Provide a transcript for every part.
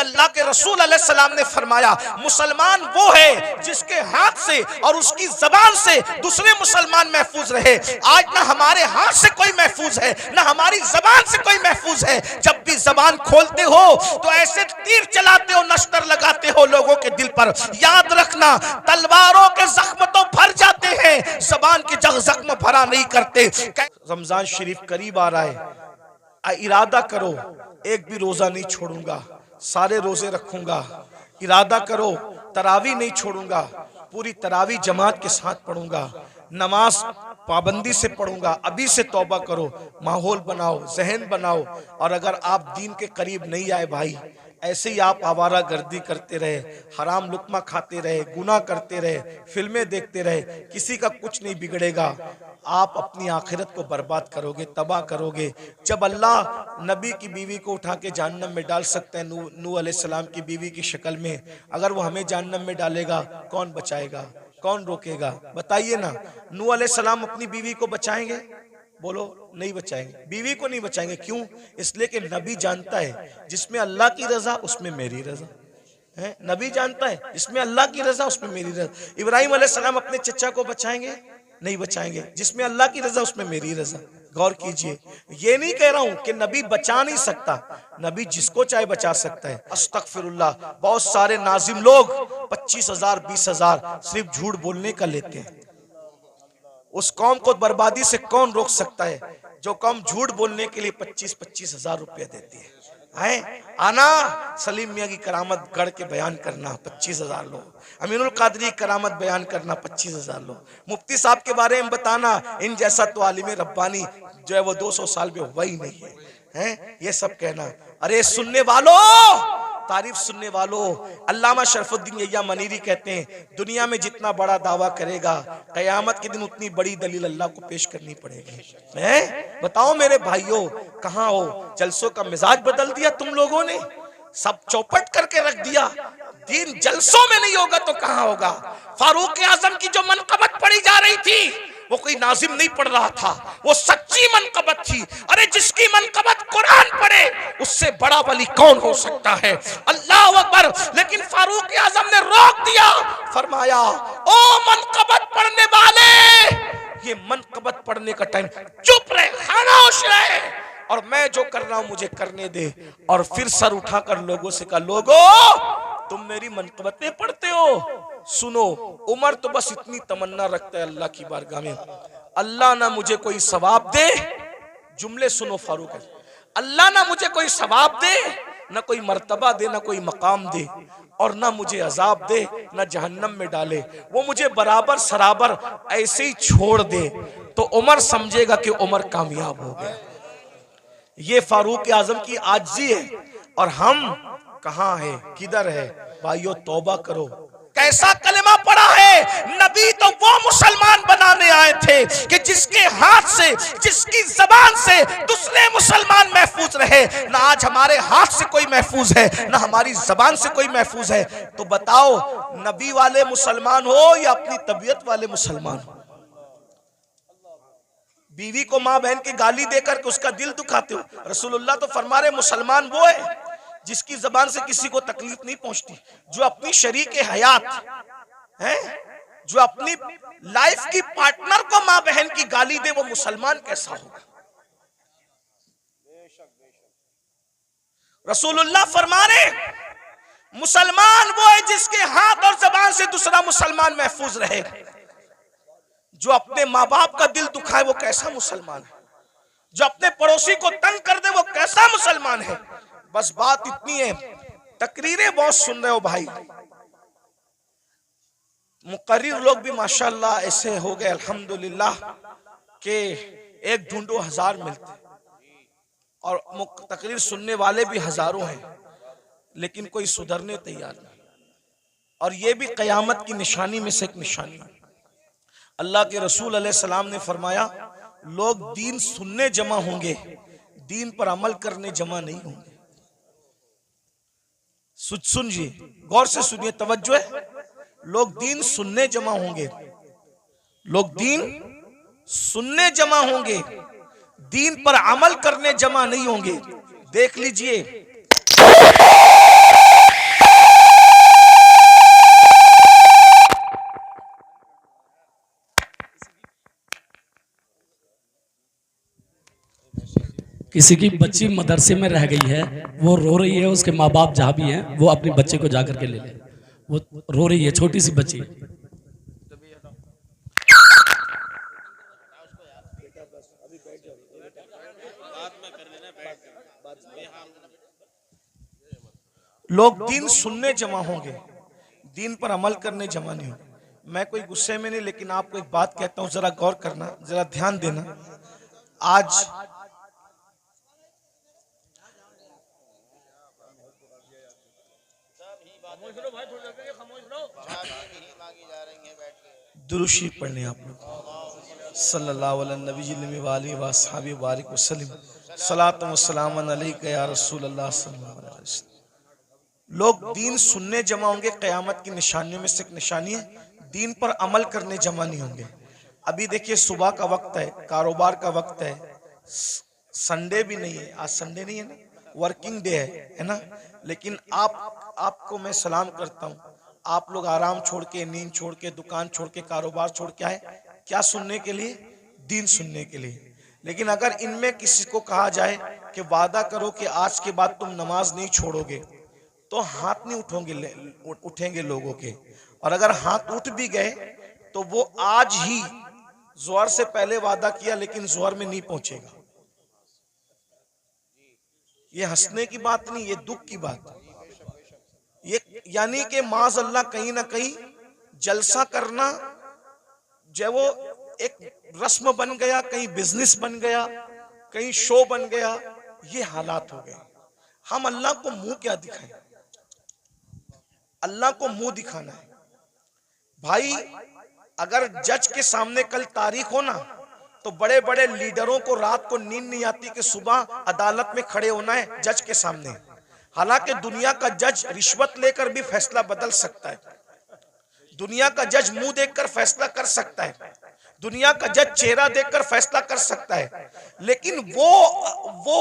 अल्लाह के रसूल अलैहिस्सलाम ने फरमाया मुसलमान वो है जिसके हाथ से और उसकी जबान से दूसरे मुसलमान महफूज रहे। आज ना हमारे हाथ से कोई महफूज है ना हमारी जबान से कोई महफूज है। जब भी जबान खोलते हो तो ऐसे तीर चलाते हो, नश्तर लगाते हो लोगों के दिल पर। याद रखना तलवारों के जख्म तो भर जाते हैं, जबान के जख्म भरा नहीं करते। रमजान शरीफ करीब आ रहा है, इरादा करो एक भी रोजा नहीं छोड़ूंगा, सारे रोजे रखूंगा। इरादा करो तरावी नहीं छोड़ूंगा, पूरी तरावी जमात के साथ पढ़ूंगा, नमाज पाबंदी से पढ़ूंगा। अभी से तौबा करो, माहौल बनाओ, जहन बनाओ। और अगर आप दीन के करीब नहीं आए भाई, ऐसे ही आप आवारा गर्दी करते रहे, हराम लुक्मा खाते रहे, गुनाह करते रहे, फिल्में देखते रहे, किसी का कुछ नहीं बिगड़ेगा। आप अपनी आखिरत को बर्बाद करोगे, तबाह करोगे। जब अल्लाह नबी की बीवी को उठा के जहन्नम में डाल सकते हैं, नूह अलैहिस्सलाम की बीवी की शक्ल में, अगर वो हमें जहन्नम में डालेगा, कौन बचाएगा, कौन रोकेगा? बताइए ना। नूह अलैहिस्सलाम अपनी बीवी को बचाएंगे? बोलो नहीं बचाएंगे, बीवी को नहीं बचाएंगे। क्यों? इसलिए कि नबी जानता है जिसमें अल्लाह की रजा उसमें मेरी रजा है। नबी जानता है जिसमें अल्लाह की रजा उसमें मेरी रजा। इब्राहिम अलैहिस्सलाम अपने चचा को बचाएंगे? नहीं बचाएंगे। जिसमें अल्लाह की रजा उसमें मेरी रजा। गौर कीजिए, ये नहीं कह रहा हूं कि नबी बचा नहीं सकता, नबी जिसको चाहे बचा सकता है। अस्तगफिरुल्लाह, बहुत सारे नाजिम लोग 25,000 20,000 सिर्फ झूठ बोलने का लेते हैं। उस कौम को बर्बादी से कौन रोक सकता है जो कौम झूठ बोलने के लिए 25-25 हजार रुपया देती है? आना सलीम मियाँ की करामत गढ़ के बयान करना 25,000 लोग, अमीनुल कादरी की करामत बयान करना 25,000 लोग, मुफ्ती साहब के बारे में बताना, इन जैसा तो आलिम रब्बानी जो है वो 200 साल में हुआ ही नहीं है। ये सब कहना। अरे सुनने वालों, तारीफ सुनने वालों, अल्लामा शरफुद्दीन यहिया मनीरी कहते हैं दुनिया में जितना बड़ा दावा करेगा कयामत के दिन उतनी बड़ी दलील अल्लाह को पेश करनी पड़ेगी। बताओ मेरे भाइयों, कहाँ हो? जलसों का मिजाज बदल दिया तुम लोगों ने, सब चौपट करके रख दिया। दीन जलसों में नहीं होगा तो कहाँ होगा? फारूक आजम की जो मनकबत पढ़ी जा रही थी वो कोई नाजिम नहीं पढ़ रहा था, वो सच्ची मनकबत थी। अरे जिसकी मनकबत कुरान पढ़े उससे बड़ा वली कौन हो सकता है? अल्लाह अकबर। लेकिन फारूक आजम ने रोक दिया, फरमाया ओ मनकबत पढ़ने वाले, ये मनकबत पढ़ने का टाइम, चुप रहे, खामोश रहे, और मैं जो कर रहा हूं मुझे करने दे। और फिर सर उठाकर लोगों से कहा, लोगों तुम मेरी मनकबतें पढ़ते हो, सुनो। उमर तो बस इतनी तमन्ना रखता है अल्लाह की बारगाह में, अल्लाह ना मुझे कोई सवाब दे, जुमले सुनो फारूक, अल्लाह ना मुझे कोई सवाब दे, ना कोई मर्तबा दे, ना कोई मकाम दे, और ना मुझे अजाब दे, ना जहन्नम में डाले, वो मुझे बराबर सराबर ऐसे ही छोड़ दे, तो उमर समझेगा कि उमर कामयाब हो गया। ये फारूक आजम की आजिज़ी है। और हम कहाँ है, किधर है? भाइयों तौबा करो। कैसा कलमा पड़ा है? नबी तो वो मुसलमान बनाने आए थे कि जिसके हाथ से, जिसकी जबान से दूसरे मुसलमान महफूज रहे। ना आज हमारे हाथ से कोई महफूज है, ना हमारी जबान से कोई महफूज है। तो बताओ नबी वाले मुसलमान हो या अपनी तबीयत वाले मुसलमान हो? बीवी को माँ बहन की गाली देकर के उसका दिल दुखाते हो। रसूलुल्लाह तो फरमा रहे मुसलमान वो है जिसकी जबान से किसी को तकलीफ नहीं पहुंचती, जो अपनी शरीक हयात है, जो अपनी लाइफ की पार्टनर को माँ बहन की गाली दे, वो मुसलमान कैसा होगा? रसूलुल्लाह फरमा रहे मुसलमान वो है जिसके हाथ और जबान से दूसरा मुसलमान महफूज रहे। जो अपने माँ बाप का दिल दुखाए वो कैसा मुसलमान है? जो अपने पड़ोसी को तंग कर दे वो कैसा मुसलमान है? बस बात इतनी है। तकरीरें बहुत सुन रहे हो भाई, मुकर्रिर लोग भी माशाल्लाह ऐसे हो गए अल्हम्दुलिल्लाह के एक ढूंढो 1000 मिलते, और तकरीर सुनने वाले भी हजारों हैं, लेकिन कोई सुधरने तैयार नहीं। और ये भी कयामत की निशानी में से एक निशानी है। अल्लाह के रसूल अलैहिस्सलाम ने फरमाया लोग दीन सुनने जमा होंगे, दीन पर अमल करने जमा नहीं होंगे। सुनिए, गौर से सुनिए, तवज्जो है। लोग दीन सुनने जमा होंगे, लोग दीन सुनने जमा होंगे, दीन पर अमल करने जमा नहीं होंगे। देख लीजिए किसी की बच्ची मदरसे में रह गई है, वो रो रही है, उसके माँ बाप जहाँ भी हैं वो अपने बच्चे को जाकर के ले ले, वो रो रही है, छोटी सी बच्ची। लोग दीन सुनने जमा होंगे, दीन पर अमल करने जमा नहीं होंगे। मैं कोई गुस्से में नहीं, लेकिन आपको एक बात कहता हूं, जरा गौर करना, जरा ध्यान देना। आज दुरूशी पढ़ने आप लोग सल्लल्लाहु अलैहि वसल्लम, सलात व सलाम अलैका या रसूल अल्लाह सल्लल्लाहु अलैहि वसल्लम। लोग दीन सुनने जमा होंगे, क़यामत की निशानियों में से एक निशानी है, दीन पर अमल करने जमा नहीं होंगे। अभी देखिए सुबह का वक्त है, कारोबार का वक्त है, संडे भी नहीं है, आज संडे नहीं है ना, वर्किंग डे है ना, लेकिन आपको मैं सलाम करता हूँ। आप लोग आराम छोड़ के, नींद छोड़ के, दुकान छोड़ के, कारोबार छोड़ के आए, क्या सुनने के लिए? दीन सुनने के लिए। लेकिन अगर इनमें किसी को कहा जाए कि वादा करो कि आज के बाद तुम नमाज नहीं छोड़ोगे, तो हाथ नहीं उठेंगे लोगों के। और अगर हाथ उठ भी गए तो वो आज ही जोहर से पहले वादा किया, लेकिन जोहर में नहीं पहुंचेगा। ये हंसने की बात नहीं, ये दुख की बात। ये यानी कि माज अल्लाह कहीं ना कहीं जलसा करना जो वो एक रस्म बन गया, कहीं बिजनेस बन गया, कहीं शो बन गया, ये हालात हो गए। हम अल्लाह को मुंह क्या दिखाएं? अल्लाह को मुंह दिखाना है भाई। अगर जज के सामने कल तारीख हो ना, तो बड़े बड़े लीडरों को रात को नींद नहीं आती कि सुबह अदालत में खड़े होना है जज के सामने। हालांकि दुनिया का जज रिश्वत लेकर भी फैसला बदल सकता है, दुनिया का जज मुंह देखकर फैसला कर सकता है, दुनिया का जज चेहरा देखकर फैसला कर सकता है, लेकिन वो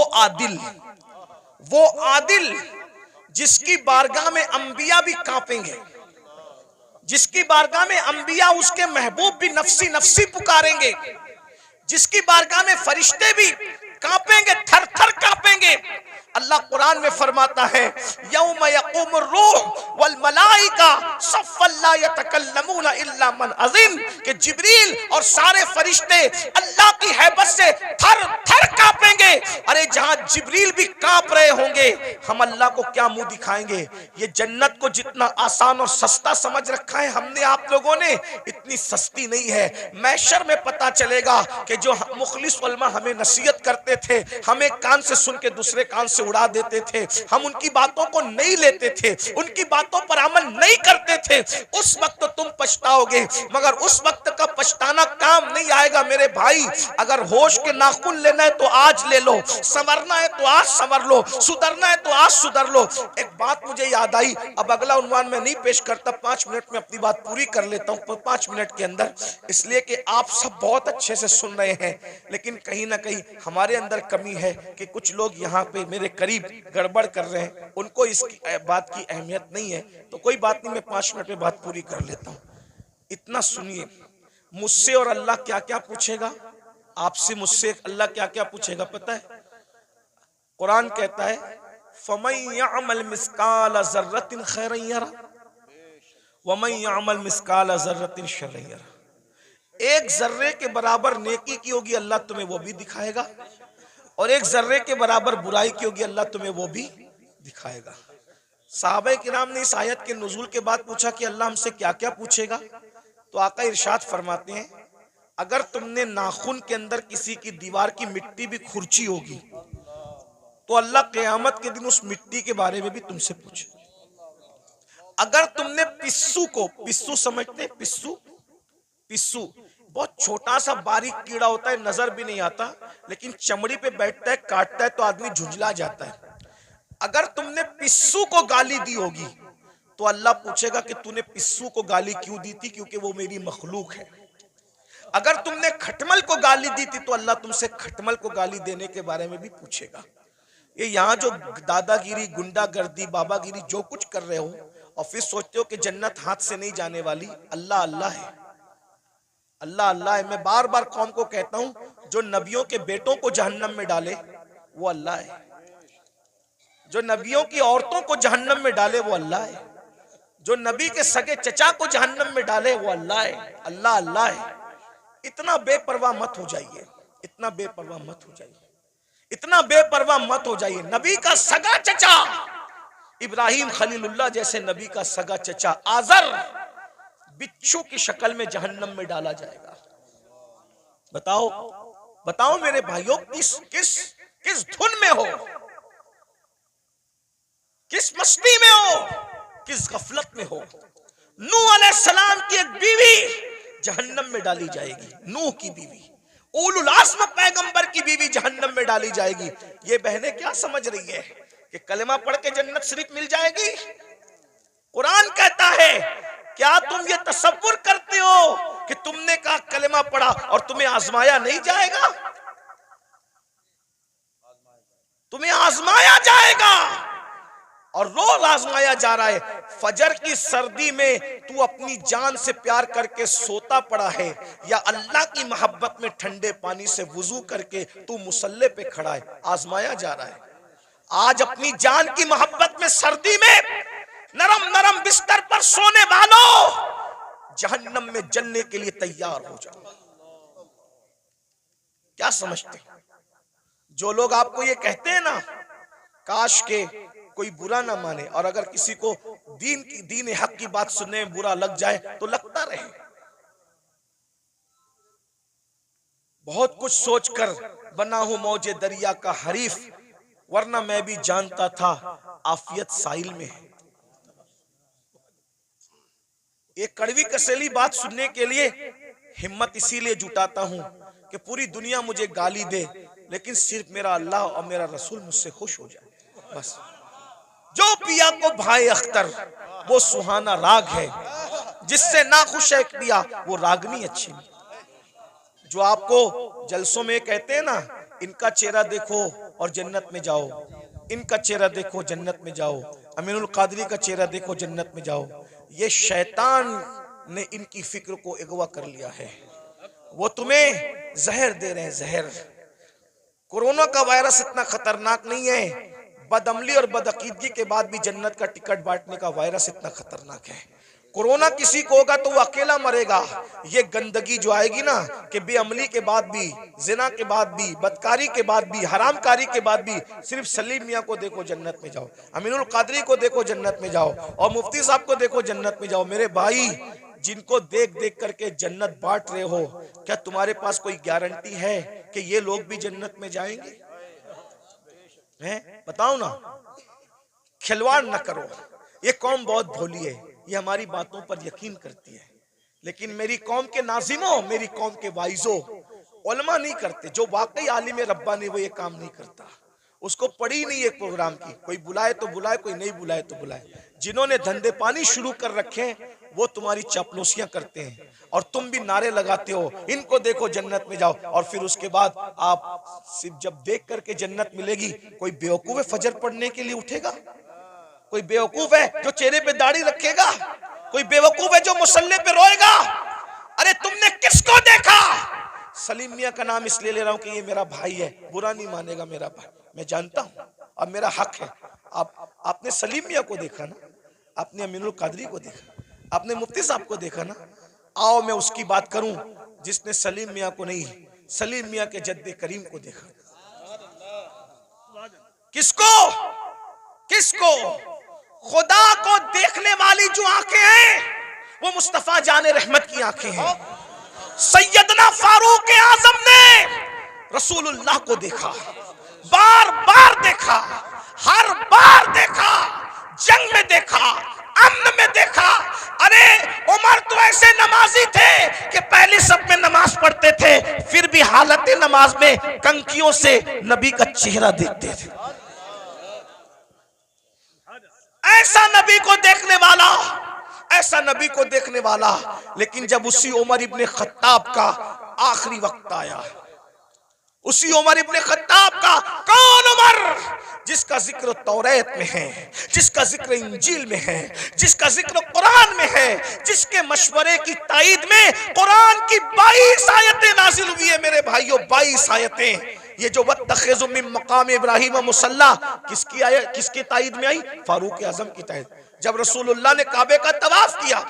आदिल जिसकी बारगाह में अंबिया भी कांपेंगे, जिसकी बारगाह में अंबिया उसके महबूब भी नफसी नफसी पुकारेंगे, जिसकी बारगाह में फरिश्ते भी कांपेंगे, थर थर कांपेंगे। अल्लाह कुरान में फरमाता है, यौम यक़ूमुर रूह वल मलाइका सफ़्फ़न ला यतकल्लमूना इल्ला मन अज़िन, कि जिब्रील और सारे फरिश्ते अल्लाह की हैबत से थर थर कांपेंगे। अरे जहां जिब्रील भी कांप रहे होंगे, हम अल्लाह को क्या मुंह दिखाएंगे? ये जन्नत को जितना आसान और सस्ता समझ रखा है हमने आप लोगों ने, इतनी सस्ती नहीं है। मैशर में पता चलेगा कि जो मुखलिस उलमा हमें नसीहत करते थे, हमें कान से सुन के दूसरे कान से उड़ा देते थे, हम उनकी बातों को नहीं लेते थे, उनकी बातों पर अमल नहीं करते थे, उस वक्त तुम पछताओगे, मगर उस वक्त का पछताना काम नहीं आएगा मेरे भाई। अगर होश के नाखून लेना है तो आज ले लो, संवरना है तो आज संवर लो, सुधरना है तो आज सुधर लो। एक बात मुझे याद आई, अब अगला उन्वान में नहीं पेश करता, 5 मिनट में अपनी बात पूरी कर लेता हूँ 5 मिनट के अंदर, इसलिए कि आप सब बहुत अच्छे से सुन रहे हैं, लेकिन कहीं ना कहीं हमारे अंदर कमी है कि कुछ लोग यहाँ पे मेरे करीब गड़बड़ कर रहे हैं, उनको इसकी बात की अहमियत नहीं है। तो कोई बात नहीं, मैं 5 मिनट में बात पूरी कर लेता हूँ। इतना सुनिए, मुझसे और अल्लाह क्या क्या पूछेगा, आपसे मुझसे अल्लाह क्या क्या पूछेगा पता है? कुरान कहता है, फमन यअमल मिस्काल ज़र्रतिन खैरन यरा वमन यअमल मिस्काल ज़र्रतिन शर्रन यरा। एक जर्रे के बराबर नेकी की होगी, अल्लाह तुम्हें वो भी दिखाएगा, और एक जर्रे के बराबर बुराई की होगी, अल्लाह तुम्हें वो भी दिखाएगा। सहाबा किराम ने इस आयत के नुज़ूल के बाद पूछा कि अल्लाह हमसे क्या क्या पूछेगा, तो आका इरशाद फरमाते हैं, अगर तुमने नाखून के अंदर किसी की दीवार की मिट्टी भी खुरची होगी, तो अल्लाह क़यामत के दिन उस मिट्टी के बारे में भी तुमसे पूछे। अगर तुमने पिस्सू समझते, पिस्सू बहुत छोटा सा बारीक कीड़ा होता है, नजर भी नहीं आता, लेकिन चमड़ी पे बैठता है, काटता है तो आदमी झुंझला जाता है। अगर तुमने पिस्सू को गाली दी होगी, तो अल्लाह पूछेगा कि तूने पिस्सू को गाली क्यों दी थी, क्योंकि वो मेरी मखलूक है। अगर तुमने खटमल को गाली दी थी, तो अल्लाह तुमसे खटमल को गाली देने के बारे में भी पूछेगा। ये यहाँ जो दादागिरी, गुंडागर्दी, बाबागिरी जो कुछ कर रहे हो, और फिर सोचते हो कि जन्नत हाथ से नहीं जाने वाली, अल्लाह अल्लाह है, अल्लाह अल्लाह है। मैं बार बार कौम को कहता हूं, जो नबियों के बेटों को जहन्नम में डाले वो अल्लाह है। जो नबियों की औरतों को जहन्नम में डाले वो अल्लाह है। जो नबी के सगे चचा को जहन्नम में डाले वो अल्लाह है। अल्लाह अल्लाह है। इतना बेपरवाह मत हो जाइए, इतना बेपरवाह मत हो जाइए, इतना बेपरवाह मत हो जाइए। नबी का सगा चचा इब्राहिम खलीलुल्लाह जैसे नबी का सगा चचा आजर बिच्छू की शक्ल में जहन्नम में डाला जाएगा। बताओ बताओ मेरे भाइयों, किस किस किस धुन में हो, किस मस्ती में हो, किस गफलत में हो। नूह अलैहिस्सलाम की एक बीवी जहन्नम में डाली जाएगी। नूह की बीवी, उलुल आज़्म पैगंबर की बीवी जहन्नम में डाली जाएगी। ये बहनें क्या समझ रही है कि कलमा पढ़ के जन्नत शरीफ मिल जाएगी? कुरान कहता है, क्या तुम ये तसव्वुर करते हो कि तुमने कहा कलमा पढ़ा और तुम्हें आजमाया नहीं जाएगा? तुम्हें आजमाया जाएगा और रोज आजमाया जा रहा है। फजर की सर्दी में तू अपनी जान से प्यार करके सोता पड़ा है, या अल्लाह की मोहब्बत में ठंडे पानी से वुजू करके तू मुसल्ले पे खड़ा है, आजमाया जा रहा है। आज अपनी जान की मोहब्बत में सर्दी में नरम नरम बिस्तर पर सोने वालों, जहन्नम में जलने के लिए तैयार हो जाओ। क्या समझते हैं? जो लोग आपको ये कहते हैं ना, काश के कोई बुरा ना माने, और अगर किसी को दीन हक की बात सुनने में बुरा लग जाए तो लगता रहे। बहुत कुछ सोचकर बना हूं मौजे दरिया का हरीफ, वरना मैं भी जानता था आफियत साहिल में है। एक कड़वी कसेली बात सुनने के लिए हिम्मत इसीलिए जुटाता हूं कि पूरी दुनिया मुझे गाली दे, लेकिन सिर्फ मेरा अल्लाह और मेरा रसूल मुझसे खुश हो जाए, बस। जो पिया को भाई अख्तर वो सुहाना राग है, जिससे ना खुश है पिया वो रागनी अच्छी नहीं। जो आपको जलसों में कहते हैं ना, इनका चेहरा देखो और जन्नत में जाओ, इनका चेहरा देखो जन्नत में जाओ, अमीनुल कादरी का चेहरा देखो जन्नत में जाओ, ये शैतान ने इनकी फिक्र को अगवा कर लिया है। वो तुम्हें जहर दे रहे हैं, जहर। कोरोना का वायरस इतना खतरनाक नहीं है, बदअमली और बदअकीदगी के बाद भी जन्नत का टिकट बांटने का वायरस इतना खतरनाक है। कोरोना किसी को होगा तो वो अकेला मरेगा। ये गंदगी जो आएगी ना, कि बेअमली के बाद भी, जिना के बाद भी, बदकारी के बाद भी, हरामकारी के बाद भी सिर्फ सलीम मियाँ को देखो जन्नत में जाओ, अमीनुल कादरी को देखो जन्नत में जाओ, और मुफ्ती साहब को देखो जन्नत में जाओ। मेरे भाई, जिनको देख देख करके जन्नत बांट रहे हो, क्या तुम्हारे पास कोई गारंटी है कि ये लोग भी जन्नत में जाएंगे? हैं? बताओ ना, खिलवाड़ न करो। ये कौम बहुत भोली है, ये हमारी बातों पर यकीन करती है, लेकिन मेरी कौम के नाजिमों, मेरी कौम के वाइजों, उलमा नहीं करते। जो वाकई आलिम रब्बानी वो ये काम नहीं करता। उसको पड़ी नहीं एक प्रोग्राम की, कोई बुलाए तो बुलाए, कोई नहीं बुलाए तो बुलाए। जिन्होंने धंधे पानी शुरू कर रखे हैं वो तुम्हारी चापलूसियां करते हैं, और तुम भी नारे लगाते हो इनको देखो जन्नत में जाओ, और फिर उसके बाद आप सिर्फ जब देख करके जन्नत मिलेगी, कोई बेवकूफ है फजर पढ़ने के लिए उठेगा? कोई बेवकूफ है जो चेहरे पे दाढ़ी रखेगा? कोई बेवकूफ है जो मुसल्ले पे रोएगा? अरे तुमने किसको देखा? सलीम मियां का नाम इसलिए ले रहा हूं कि ये मेरा भाई है, बुरा नहीं मानेगा मेरा भाई, मैं जानता हूं, अब मेरा हक है। आपने सलीम मियां को देखा ना, आपने अमीनुल कादरी को देखा, आपने मुफ्ती साहब को देखा ना। आओ मैं उसकी बात करूं जिसने सलीम मियां को नहीं, सलीम मियां के जद्दे करीम को देखा। किसको? किसको? खुदा को देखने वाली जो आंखें हैं वो मुस्तफा जाने रहमत की आंखें हैं। सैयदना फारूक आजम ने रसूलुल्लाह को देखा, बार बार देखा, हर बार देखा, जंग में देखा, अमन में देखा। अरे उमर तो ऐसे नमाजी थे कि पहले सब में नमाज पढ़ते थे, फिर भी हालत नमाज में कंकियों से नबी का चेहरा देखते थे। ऐसा नबी को देखने वाला, ऐसा नबी को देखने वाला। लेकिन जब उसी उमर इब्ने खत्ताब का आखिरी वक्त आया, उसी उमर इब्ने खत्ताब का, कौन उमर जिसका जिक्र तौरात में है, जिसका जिक्र इंजील में है, जिसका जिक्र कुरान में है, जिसके मशवरे की ताईद में कुरान की 22 आयतें नाजिल हुई है। मेरे भाइयों 22 आयतें, ये जो वत्तखिज़ु मिन मकाम इब्राहिम मुसल्ला किसकी आया, किसकी ताईद में आई? फारूक आजम की ताईद। जब रसूलुल्लाह ने काबे का तवाफ किया,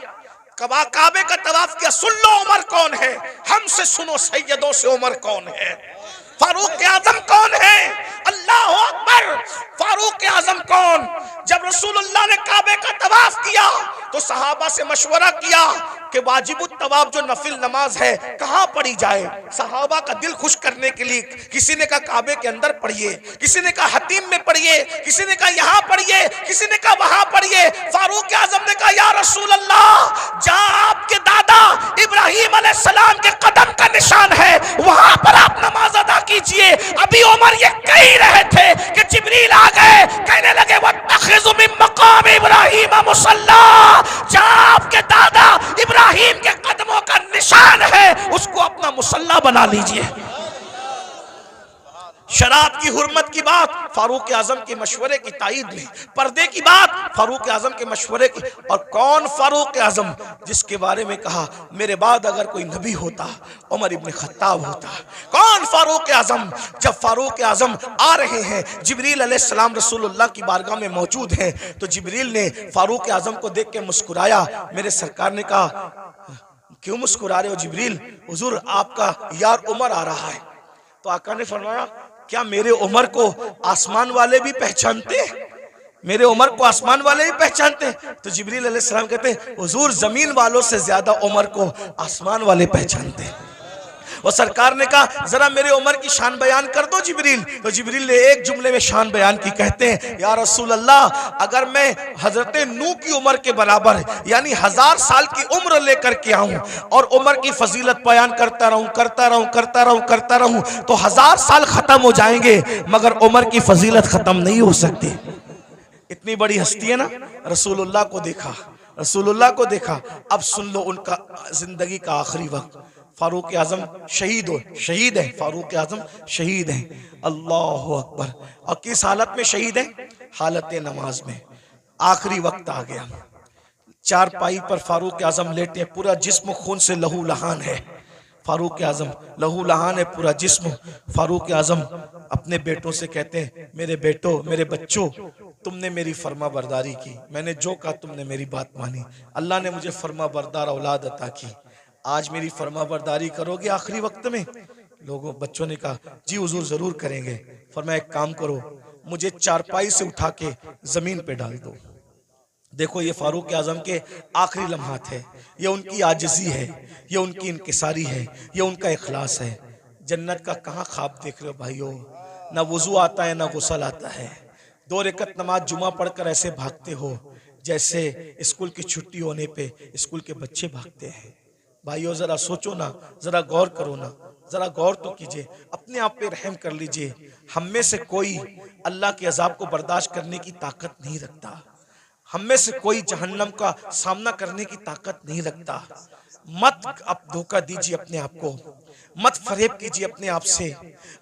काबे का तवाफ किया, सुन लो उमर कौन है, हमसे सुनो सैयदों से उमर कौन है, फारूक आजम कौन है? अल्लाह अकबर, फारूक आजम कौन? जब रसूलुल्लाह ने काबे का तवाफ किया तो सहाबा से मशवरा किया कि वाजिबुत तवाफ जो नफिल नमाज है कहाँ पढ़ी जाए। सहाबा का दिल खुश करने के लिए किसी ने कहा काबे के अंदर पढ़िए, किसी ने कहा हतीम में पढ़िए, किसी ने कहा यहाँ पढ़िए, किसी ने कहा वहां पढ़िए। फारूक आजम ने कहा या रसूल अल्लाह, जहाँ आपके दादा इब्राहिम अलैहिस्सलाम के कदम का निशान है वहां पर आप नमाज अदा कीजिए। अभी उमर ये कह रहे थे कि जिब्रील आ गए, कहने लगे वत्तखिज़ु मिन मकाम इब्राहिम मुसल्ला, जहाँ आपके दादा इब्राहिम के कदमों का निशान है उसको अपना मुसल्ला बना लीजिए। शराब की हुर्मत की बात फारूक आजम के मशवरे की ताईद में, पर्दे की बात फारूक आजम के मशवरे की। और कौन फारूक आजम? जिसके बारे में कहा मेरे बाद अगर कोई नबी होता उमर इब्न खत्ताब होता। कौन फारूक आजम? जब फारूक आजम आ रहे हैं, जिब्रील अलैहिस्सलाम रसूलुल्लाह की बारगाह में मौजूद हैं, तो जिब्रील ने फारूक आजम को देख के मुस्कुराया। मेरे सरकार ने कहा क्यों मुस्कुरा रहे हो जिब्रील? हुजूर आपका यार उमर आ रहा है। तो आका ने फरमाया क्या मेरे उमर को आसमान वाले भी पहचानते? मेरे उमर को आसमान वाले भी पहचानते? तो जिब्रील अलैहिस्सलाम कहते हैं हुजूर जमीन वालों से ज्यादा उमर को आसमान वाले पहचानते। और सरकार ने कहा जरा मेरे उमर की शान बयान कर दो जिब्रील। तो जिब्रील ने एक जुमले में शान बयान की, कहते हैं या रसूल अल्लाह, अगर मैं हजरत नूह की उम्र के बराबर यानी 1000 साल की उम्र लेकर के आऊं और उम्र की फजीलत बयान करता रहूं तो 1000 साल खत्म हो जाएंगे मगर उम्र की फजीलत खत्म नहीं हो सकती। इतनी बड़ी हस्ती है ना। रसूलुल्लाह को देखा, रसूलुल्लाह को देखा। अब सुन लो उनका जिंदगी का आखिरी वक्त। फारूक आजम शहीद है, फारूक आजम शहीद हैं। अल्लाह अकबर। और किस हालत में शहीद हैं? हालत नमाज में। आखिरी वक्त आ गया, चारपाई पर फारूक आजम लेटे, पूरा जिस्म खून से लहू लहान है। फारूक आजम लहू लहान है पूरा जिस्म। फारूक आजम अपने बेटों से कहते हैं मेरे बेटों, मेरे बच्चों, तुमने मेरी फर्मा बरदारी की, मैंने जो कहा तुमने मेरी बात मानी, अल्लाह ने मुझे फर्मा बरदार औलाद अता की, आज मेरी फर्मा बरदारी करोगे आखिरी वक्त में? लोगों बच्चों ने कहा जी हुजूर जरूर करेंगे। फरमाया एक काम करो, मुझे चारपाई से उठा के जमीन पे डाल दो। देखो ये फारूक आजम के आखिरी लम्हात है, ये उनकी आजिज़ी है, ये उनकी इनकिसारी है, ये उनका इखलास है। जन्नत का कहाँ ख्वाब देख रहे हो भाइयों? ना वुजू आता है ना गुस्ल आता है। 2 रकअत नमाज जुमा पढ़कर ऐसे भागते हो जैसे स्कूल की छुट्टी होने पे स्कूल के बच्चे भागते हैं। भाइयों जरा सोचो ना, जरा गौर करो ना, जरा गौर तो कीजिए, अपने आप पे रहम कर लीजिए। हम में से कोई अल्लाह के अजाब को बर्दाश्त करने की ताकत नहीं रखता, हम में से कोई जहन्नम का सामना करने की ताकत नहीं रखता। मत अब धोखा दीजिए अपने आप को, मत फरेब कीजिए अपने आप से,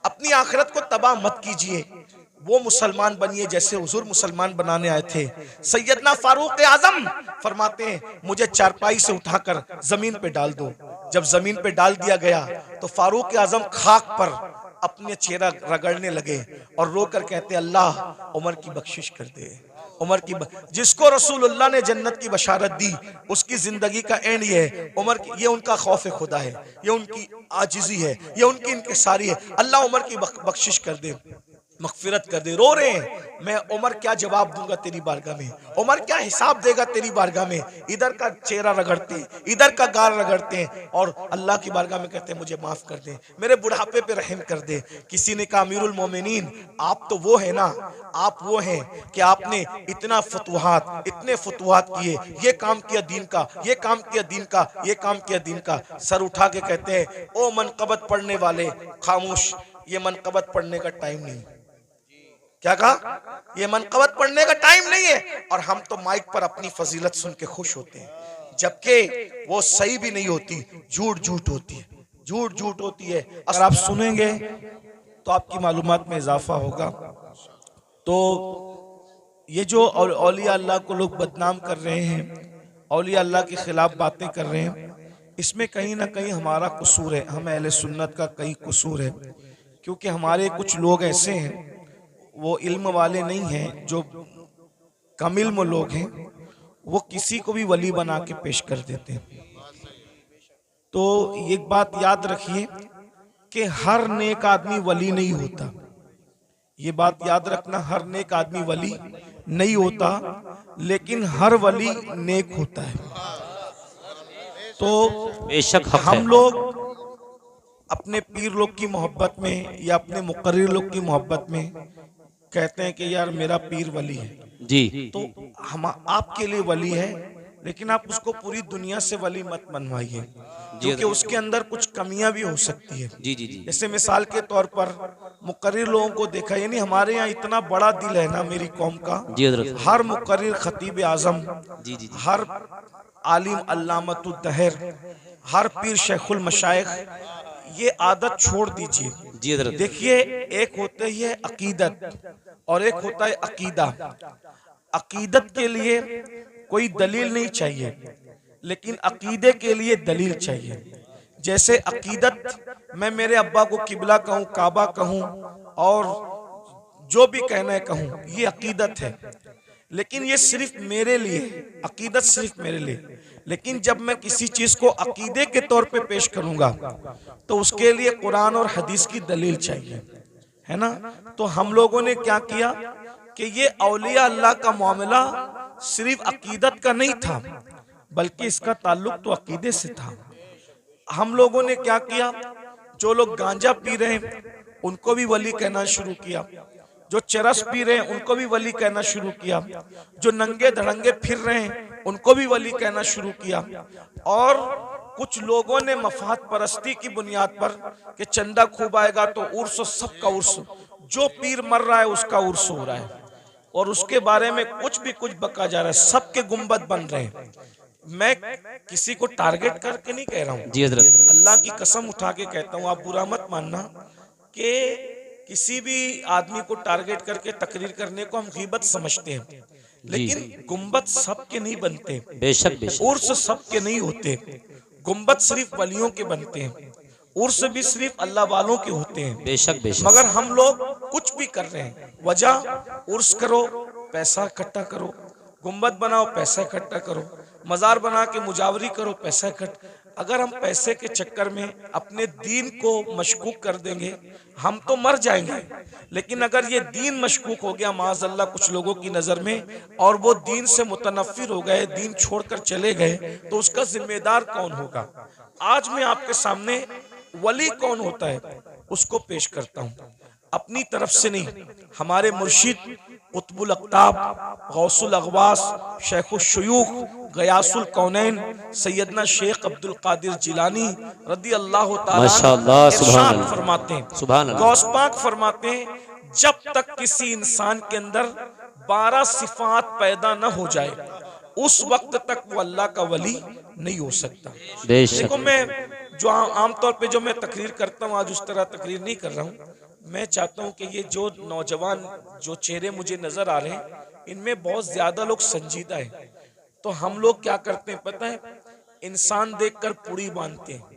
अपनी आखिरत को तबाह मत कीजिए। वो मुसलमान बनिए जैसे हुजूर मुसलमान बनाने आए थे। सैयदना फारूक आजम फरमाते हैं मुझे चारपाई से उठाकर जमीन पे डाल दो। जब जमीन पे डाल दिया गया तो फारूक आजम खाक पर अपने चेहरा रगड़ने लगे और रोकर कहते अल्लाह उमर की बख्शिश कर दे। उमर की जिसको रसूलुल्लाह ने जन्नत की बशारत दी उसकी जिंदगी का एंड ये है। उमर की, ये उनका खौफ खुदा है, ये उनकी आजिज़ी है, ये उनकी इनकिसारी है। अल्लाह उमर की बख्शिश कर दे, मगफिरत कर दे। रो रहे हैं, मैं उमर क्या जवाब दूंगा तेरी बारगाह में, उमर क्या हिसाब देगा तेरी बारगाह में। इधर का चेहरा रगड़ते हैं, इधर का गाल रगड़ते हैं और अल्लाह की बारगाह में कहते हैं मुझे माफ कर दे, मेरे बुढ़ापे पे रहम कर दे। किसी ने कहा अमीरुल मोमिनीन आप तो वो है ना, आप वो हैं कि आपने इतना फतुहात, इतने फतुहात किए, ये काम किया दीन का, ये काम किया दीन का, ये काम किया दीन का। सर उठा के कहते हैं ओ मनकबत पढ़ने वाले खामोश, ये मनकबत पढ़ने का टाइम नहीं। क्या कहा? ये मनकबत पढ़ने का टाइम नहीं है। और हम तो माइक पर अपनी फजीलत सुन के खुश होते हैं, जबकि वो सही भी नहीं होती, झूठ झूठ होती है, झूठ झूठ होती है। अगर आप सुनेंगे तो आपकी मालूमात में इजाफा होगा। तो ये जो औलिया अल्लाह को लोग बदनाम कर रहे हैं, औलिया अल्लाह के खिलाफ बातें कर रहे हैं, इसमें कहीं ना कहीं हमारा कसूर है, हम अहले सुन्नत का कहीं कसूर है। क्योंकि हमारे कुछ लोग ऐसे हैं, वो इल्म वाले नहीं हैं, जो कम इल्म लोग हैं, वो किसी को भी वली बना के पेश कर देते हैं। तो एक बात याद रखिए कि हर नेक आदमी वली नहीं होता। ये बात याद रखना, हर नेक आदमी वली नहीं होता, लेकिन हर वली नेक होता है। तो बेशक हक है। हम लोग अपने पीर लोग की मोहब्बत में या अपने मुकर्रिर लोग की मोहब्बत में कहते हैं कि यार मेरा पीर वली है जी तो हम आपके लिए वली है, लेकिन आप उसको पूरी दुनिया से वली मत मनवाइए, क्योंकि उसके अंदर कुछ कमियां भी हो सकती है। जी जी जी जैसे मिसाल के तौर पर मुकर्रिर लोगों को देखा, यानी हमारे यहाँ इतना बड़ा दिल है ना मेरी कौम का, जी हजरत हर मुकर्रिर खतीब आजम, जी जी जी हर आलिम अल्लामतुद्दहर, हर पीर शेखुल मशाइख, ये आदत छोड़ दीजिए। जी हजरत देखिए, एक होते ही है अकीदत और एक होता है अकीदा। अकीदत के लिए कोई दलील नहीं चाहिए, लेकिन अकीदे के लिए दलील चाहिए। जैसे अकीदत, मैं मेरे अब्बा को किबला कहूँ, काबा कहूँ और जो भी कहना है कहूँ, ये अकीदत है, लेकिन ये सिर्फ मेरे लिए, अकीदत सिर्फ मेरे लिए। लेकिन जब मैं किसी चीज को अकीदे के तौर पे पेश करूंगा तो उसके लिए कुरान और हदीस की दलील चाहिए, है ना। तो हम लोगों ने क्या किया कि ये औलिया अल्लाह का मामला सिर्फ अकीदत का नहीं था, बल्कि इसका ताल्लुक तो अकीदे से था। हम लोगों ने क्या किया, जो लोग गांजा पी रहे हैं उनको भी वली कहना शुरू किया, जो चरस पी रहे हैं उनको भी वली कहना शुरू किया, जो नंगे धड़ंगे फिर रहे हैं उनको भी वली कहना शुरू किया। और कुछ लोगों ने मफाद परस्ती की बुनियाद पर कि चंदा खूब आएगा तो उर्स, सबका उर्स, जो पीर मर रहा है उसका उर्स हो रहा है, और उसके बारे में कुछ भी कुछ बका जा रहा है, सबके गुंबद बन रहे हैं। मैं किसी को टारगेट करके नहीं कह रहा हूँ, जी हजरत अल्लाह की कसम उठा के कहता हूँ, आप बुरा मत मानना कि किसी भी आदमी को टारगेट करके तकरीर करने को हम गीबत समझते हैं, लेकिन गुंबद सबके नहीं बनते, बेशक बेशक उर्स सबके नहीं होते। गुंबद सिर्फ वलियों के बनते हैं, उर्स भी सिर्फ अल्लाह वालों के होते हैं। बेशक बेशक मगर हम लोग कुछ भी कर रहे हैं, वजह उर्स करो, पैसा इकट्ठा करो, गुंबद बनाओ, पैसा इकट्ठा करो, मजार बना के मुजावरी करो, पैसा इकट्ठा। अगर हम पैसे के चक्कर में अपने दीन को मशकूक कर देंगे हम तो मर जाएंगे, लेकिन अगर ये दीन मशकूक हो गया माज़अल्लाह कुछ लोगों की नज़र में, और वो दीन से मुतनफ़िर हो गए, दीन छोड़कर चले गए, तो उसका जिम्मेदार कौन होगा। आज मैं आपके सामने वली कौन होता है उसको पेश करता हूँ, अपनी तरफ से नहीं। हमारे मुर्शिद कुतुबुल अक़ताब, गौसुल अग़वास, शेखुल शुयूख, गयासुल कौनैन, सैयदना शेख अब्दुल कादिर जिलानी रदी अल्लाह तआला माशाअल्लाह, सुभान इरशाद अल्लाह, फरमाते हैं, सुभान अल्लाह, गौस पाक फरमाते हैं, जब तक किसी इंसान के अंदर 12 सिफात पैदा न हो जाए उस वक्त तक वो अल्लाह का वली नहीं हो सकता। बेशक देखो, मैं जो आमतौर पे जो मैं तकरीर करता हूँ, आज उस तरह तकरीर नहीं कर रहा हूँ। मैं चाहता हूँ कि ये जो नौजवान जो चेहरे मुझे नजर आ रहे हैं, इनमें बहुत ज्यादा लोग संजीदा हैं। तो हम लोग क्या करते हैं पता है, इंसान देखकर पुड़ी बांधते हैं।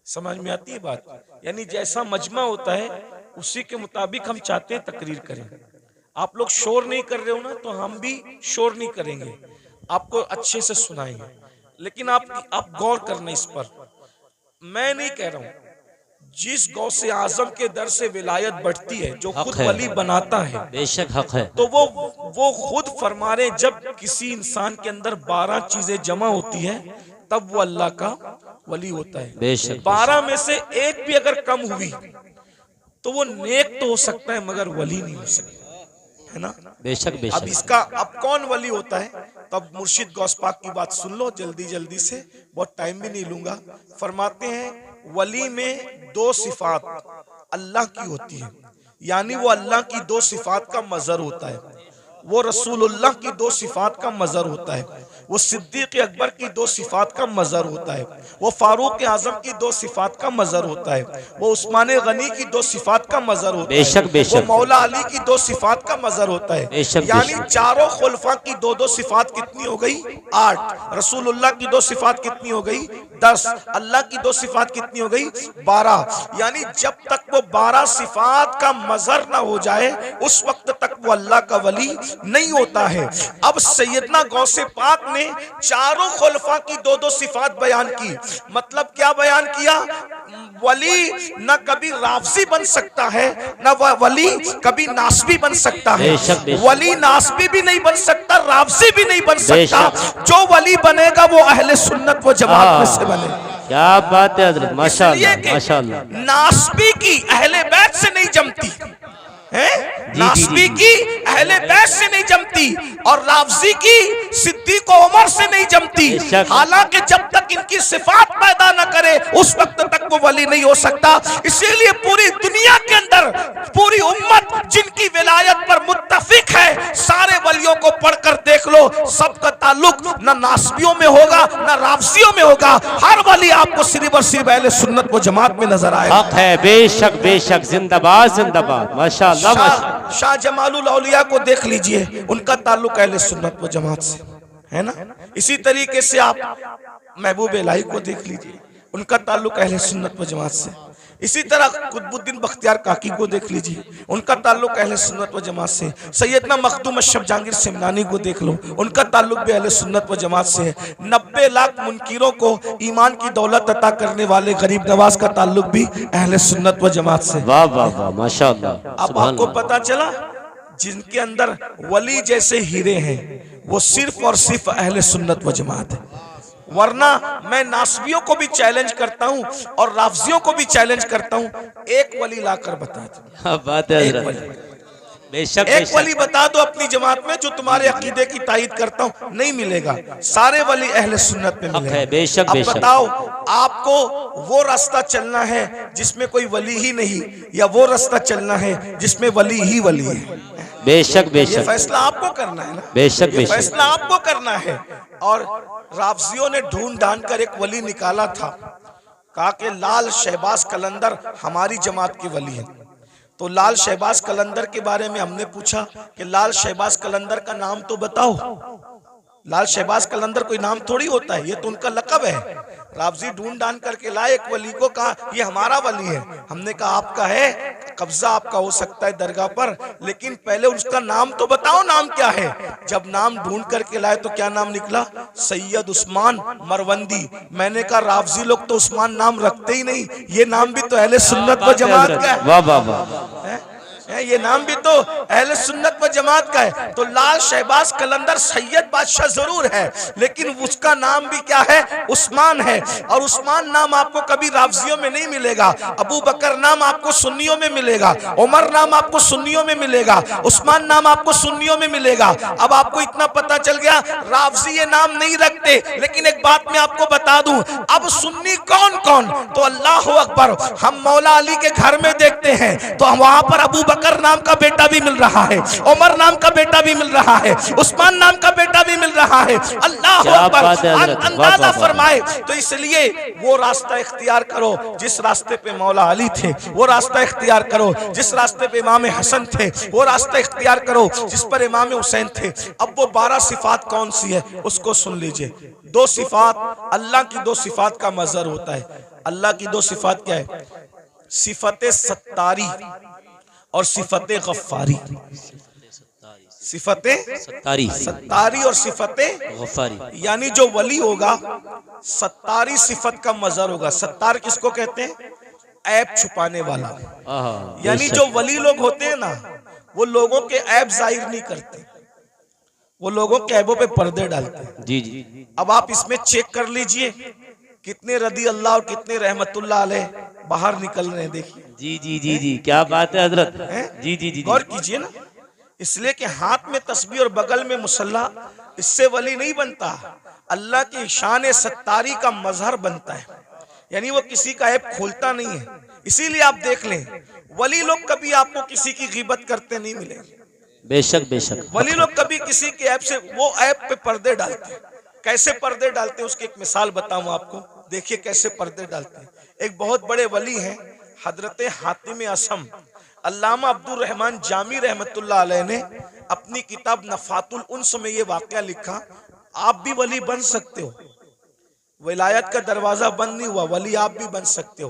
समझ में आती है बात, यानी जैसा मजमा होता है उसी के मुताबिक हम चाहते हैं तकरीर करें। आप लोग शोर नहीं कर रहे हो ना, तो हम भी शोर नहीं करेंगे, आपको अच्छे से सुनाएंगे। लेकिन आप गौर करना इस पर, मैं नहीं कह रहा हूं, जिस गौसे आजम के दर से विलायत बढ़ती है, जो खुद वली बनाता है, बेशक हक है, तो वो खुद फरमा रहे, जब किसी इंसान के अंदर 12 चीजें जमा होती है तब वो अल्लाह का वली होता है। बेशक 12 में से एक भी अगर कम हुई तो वो नेक तो हो सकता है मगर वली नहीं हो सकता, है ना। बेशक अब बेशक इसका अब कौन वली होता है, तब मुर्शिद गौस पाक की बात सुन लो जल्दी जल्दी से, बहुत टाइम भी नहीं लूंगा। फरमाते हैं वली में 2 सिफात अल्लाह की होती है, यानी वो अल्लाह की 2 सिफात का मजहर होता है। वो रसूलुल्लाह की दो सिफात का मजहर होता है, वो सिद्दीक अकबर की दो सिफात का मजहर होता है, वो फारूक आजम की दो सिफात का मजहर होता है, वो उस्मान गनी की दो सिफात का मजहर होता बेशक, है, बेशक। वो मौला अली की दो सिफात का मजहर होता है। बेशक, यानी बेशक। चारों खुलफा की दो दो सिफात कितनी हो गई? 8। रसूलुल्लाह की दो सिफात कितनी हो गई? 10। अल्लाह की दो सिफात कितनी हो गई? 12। यानी जब तक वो 12 सिफात का मजहर ना हो जाए उस वक्त तक वो अल्लाह का वली नहीं होता है। अब सैयदना गौसे पाक ने चारों खुलफा की दो दो सिफात बयान की। मतलब क्या बयान किया? वली न कभी राफजी बन सकता है, न वली कभी नासबी बन सकता है। बेशक, बेशक। वली नासबी भी नहीं बन सकता, राफजी भी नहीं बन सकता। बेशक। जो वली बनेगा वो अहले सुन्नत व जमात में से बने। क्या बात है हजरत, इसलिए माशाअल्लाह कि माशाअल्लाह। नासबी की अहले बैत से नहीं जमती है, जी, नासबी जी। की अहले बैत से नहीं जमती, और राफजी की सिद्दीक व उमर से नहीं जमती। बेशक। हालांकि जब तक इनकी सिफात पैदा न करे उस वक्त तक वो वली नहीं हो सकता। इसीलिए पूरी दुनिया के अंदर पूरी उम्मत जिनकी विलायत पर मुत्तफिक है, सारे वलियों को पढ़कर देख लो, सबका ताल्लुक न नासबियों में होगा न राफजियों में होगा। हर वली आपको सिर्फ और सिर्फ अहले सुन्नत व जमात में नजर आएगा। हक है, बेशक बेशक, जिंदाबाद जिंदाबाद, माशाअल्लाह माशाअल्लाह। शाह जमालुल औलिया को देख लीजिए, उनका ताल्लुक अहले सुन्नत व जमात से है ना। इसी तरीके से आप महबूब इलाही को देख लीजिए, उनका ताल्लुक अहले सुन्नत व जमात से। इसी तरह कुतुबुद्दीन बख्तियार काकी को देख लीजिए, उनका ताल्लुक अहले सुन्नत व जमात से। सैयदना मखदूम अशरफ जहांगीर सिमनानी को देख लो, उनका ताल्लुक भी अहले सुन्नत व जमात से है। 90 लाख मुनकिरों को ईमान की दौलत अता करने वाले गरीब नवाज का ताल्लुक भी अहले सुन्नत व जमात से। वाह वाह वाह, माशाअल्लाह, अब सुभान आपको अल्लाह। पता चला जिनके अंदर वली जैसे हीरे हैं वो सिर्फ और सिर्फ अहले सुन्नत व जमात है। वरना मैं नासबियों को भी चैलेंज करता हूं और राफजियों को भी चैलेंज करता हूं, एक वली लाकर बता दो, क्या बात है एक हजरत, वली, बेशक एक बेशक। वली बता दो अपनी जमात में जो तुम्हारे अकीदे की तायीद करता हूं। नहीं मिलेगा, सारे वली अहले सुन्नत में हक मिलेगा। है, बेशक अब बेशक। बताओ आपको वो रास्ता चलना है जिसमें कोई वली ही नहीं, या वो रास्ता चलना है जिसमें वली ही वली है? बेशक ये बेशक फैसला आपको करना है ना, बेशक ये बेशक। फैसला आपको करना है। और राफजियों ने ढूंढ ढांड कर एक वली निकाला था, कहा कि लाल शहबाज कलंदर हमारी जमात के वली हैं। तो लाल शहबाज कलंदर के बारे में हमने पूछा कि लाल शहबाज कलंदर का नाम तो बताओ। लाल शहबाज कलंदर कोई नाम थोड़ी होता है, ये तो उनका लकब है। राफजी ढूंढ ढांड करके लाए एक वली को, कहा ये हमारा वली है। हमने कहा आपका है, कब्जा आपका हो सकता है दरगाह पर, लेकिन पहले उसका नाम तो बताओ, नाम क्या है। जब नाम ढूंढ करके लाए तो क्या नाम निकला? सैयद उस्मान मरवंदी। मैंने कहा राफजी लोग तो उस्मान नाम रखते ही नहीं, ये नाम भी तो अहले सुन्नत व जमात का है। वाह वाह वाह, ये नाम भी तो अहले सुन्नत व जमात का है। तो लाल शहबाज कलंदर सैयद बादशाह जरूर है, लेकिन उसका नाम भी क्या है? उस्मान है। और उस्मान नाम आपको कभी राफजियों में नहीं मिलेगा। अबू बकर नाम आपको सुन्नियों में मिलेगा, उमर नाम आपको सुन्नियों में मिलेगा, उस्मान नाम आपको सुन्नियों में मिलेगा। अब आपको इतना पता चल गया राफजी ये नाम नहीं रखते। लेकिन एक बात मैं आपको बता दूं, अब सुन्नी कौन कौन? तो अल्लाह अकबर, हम मौला अली के घर में देखते हैं तो वहां पर अबू बकर नाम का बेटा भी मिल रहा है, उमर नाम का बेटा भी मिल रहा है, उस्मान नाम का बेटा भी मिल रहा है। अल्लाह अकबर, अंदाजा फरमाए। तो इसलिए वो रास्ता इख्तियार करो जिस रास्ते पे मौला अली थे, वो रास्ता इख्तियार करो जिस रास्ते पे इमाम हसन थे, वो रास्ता इख्तियार करो जिस पर इमाम हुसैन थे। अब वो 12 सिफात कौन सी है उसको सुन लीजिए। 2 सिफात, अल्लाह की 2 सिफात का मजहर होता है। अल्लाह की 2 सिफात क्या है? सिफत सत्तारी और सिफत गफ्फारी। सिफत सत्तारी और सिफत गफ्फारी। यानी जो वली होगा सत्तारी सिफत का मजहर होगा। सत्तार किसको कहते हैं? ऐब छुपाने वाला। यानी जो वली लोग होते हैं ना, वो लोगों के ऐब जाहिर नहीं करते, वो लोगों के ऐबों पे पर्दे डालते हैं। जी जी। अब आप इसमें चेक कर लीजिए कितने रदी अल्लाह और कितने रहमतुल्लाह अलैह बाहर निकल रहे हैं। देखिए जी जी जी जी, क्या बात है हजरत। जी जी जी, गौर कीजिए ना। इसलिए कि हाथ में तस्बीह और बगल में मुसल्ला, इससे वली नहीं बनता। अल्लाह की शान सत्तारी का मजहर बनता है, यानी वो किसी का ऐब खोलता नहीं है। इसीलिए आप देख लें वली लोग कभी आपको किसी की गीबत करते नहीं मिलेंगे। बेशक बेशक। वली लोग कभी किसी के ऐप से वो ऐप पे पर्दे डालते हैं। कैसे पर्दे डालते हैं उसकी एक मिसाल बताऊं आपको, देखिए कैसे पर्दे डालते हैं। एक बहुत बड़े वली हैं हजरत हातिम असम, अल्लामा अब्दुल रहमान जामी रहमतुल्लाह अलैह ने अपनी किताब नफातुल उन्स में ये वाकया लिखा। आप भी वली बन सकते हो, विलायत का दरवाजा बंद नहीं हुआ, वली आप भी बन सकते हो।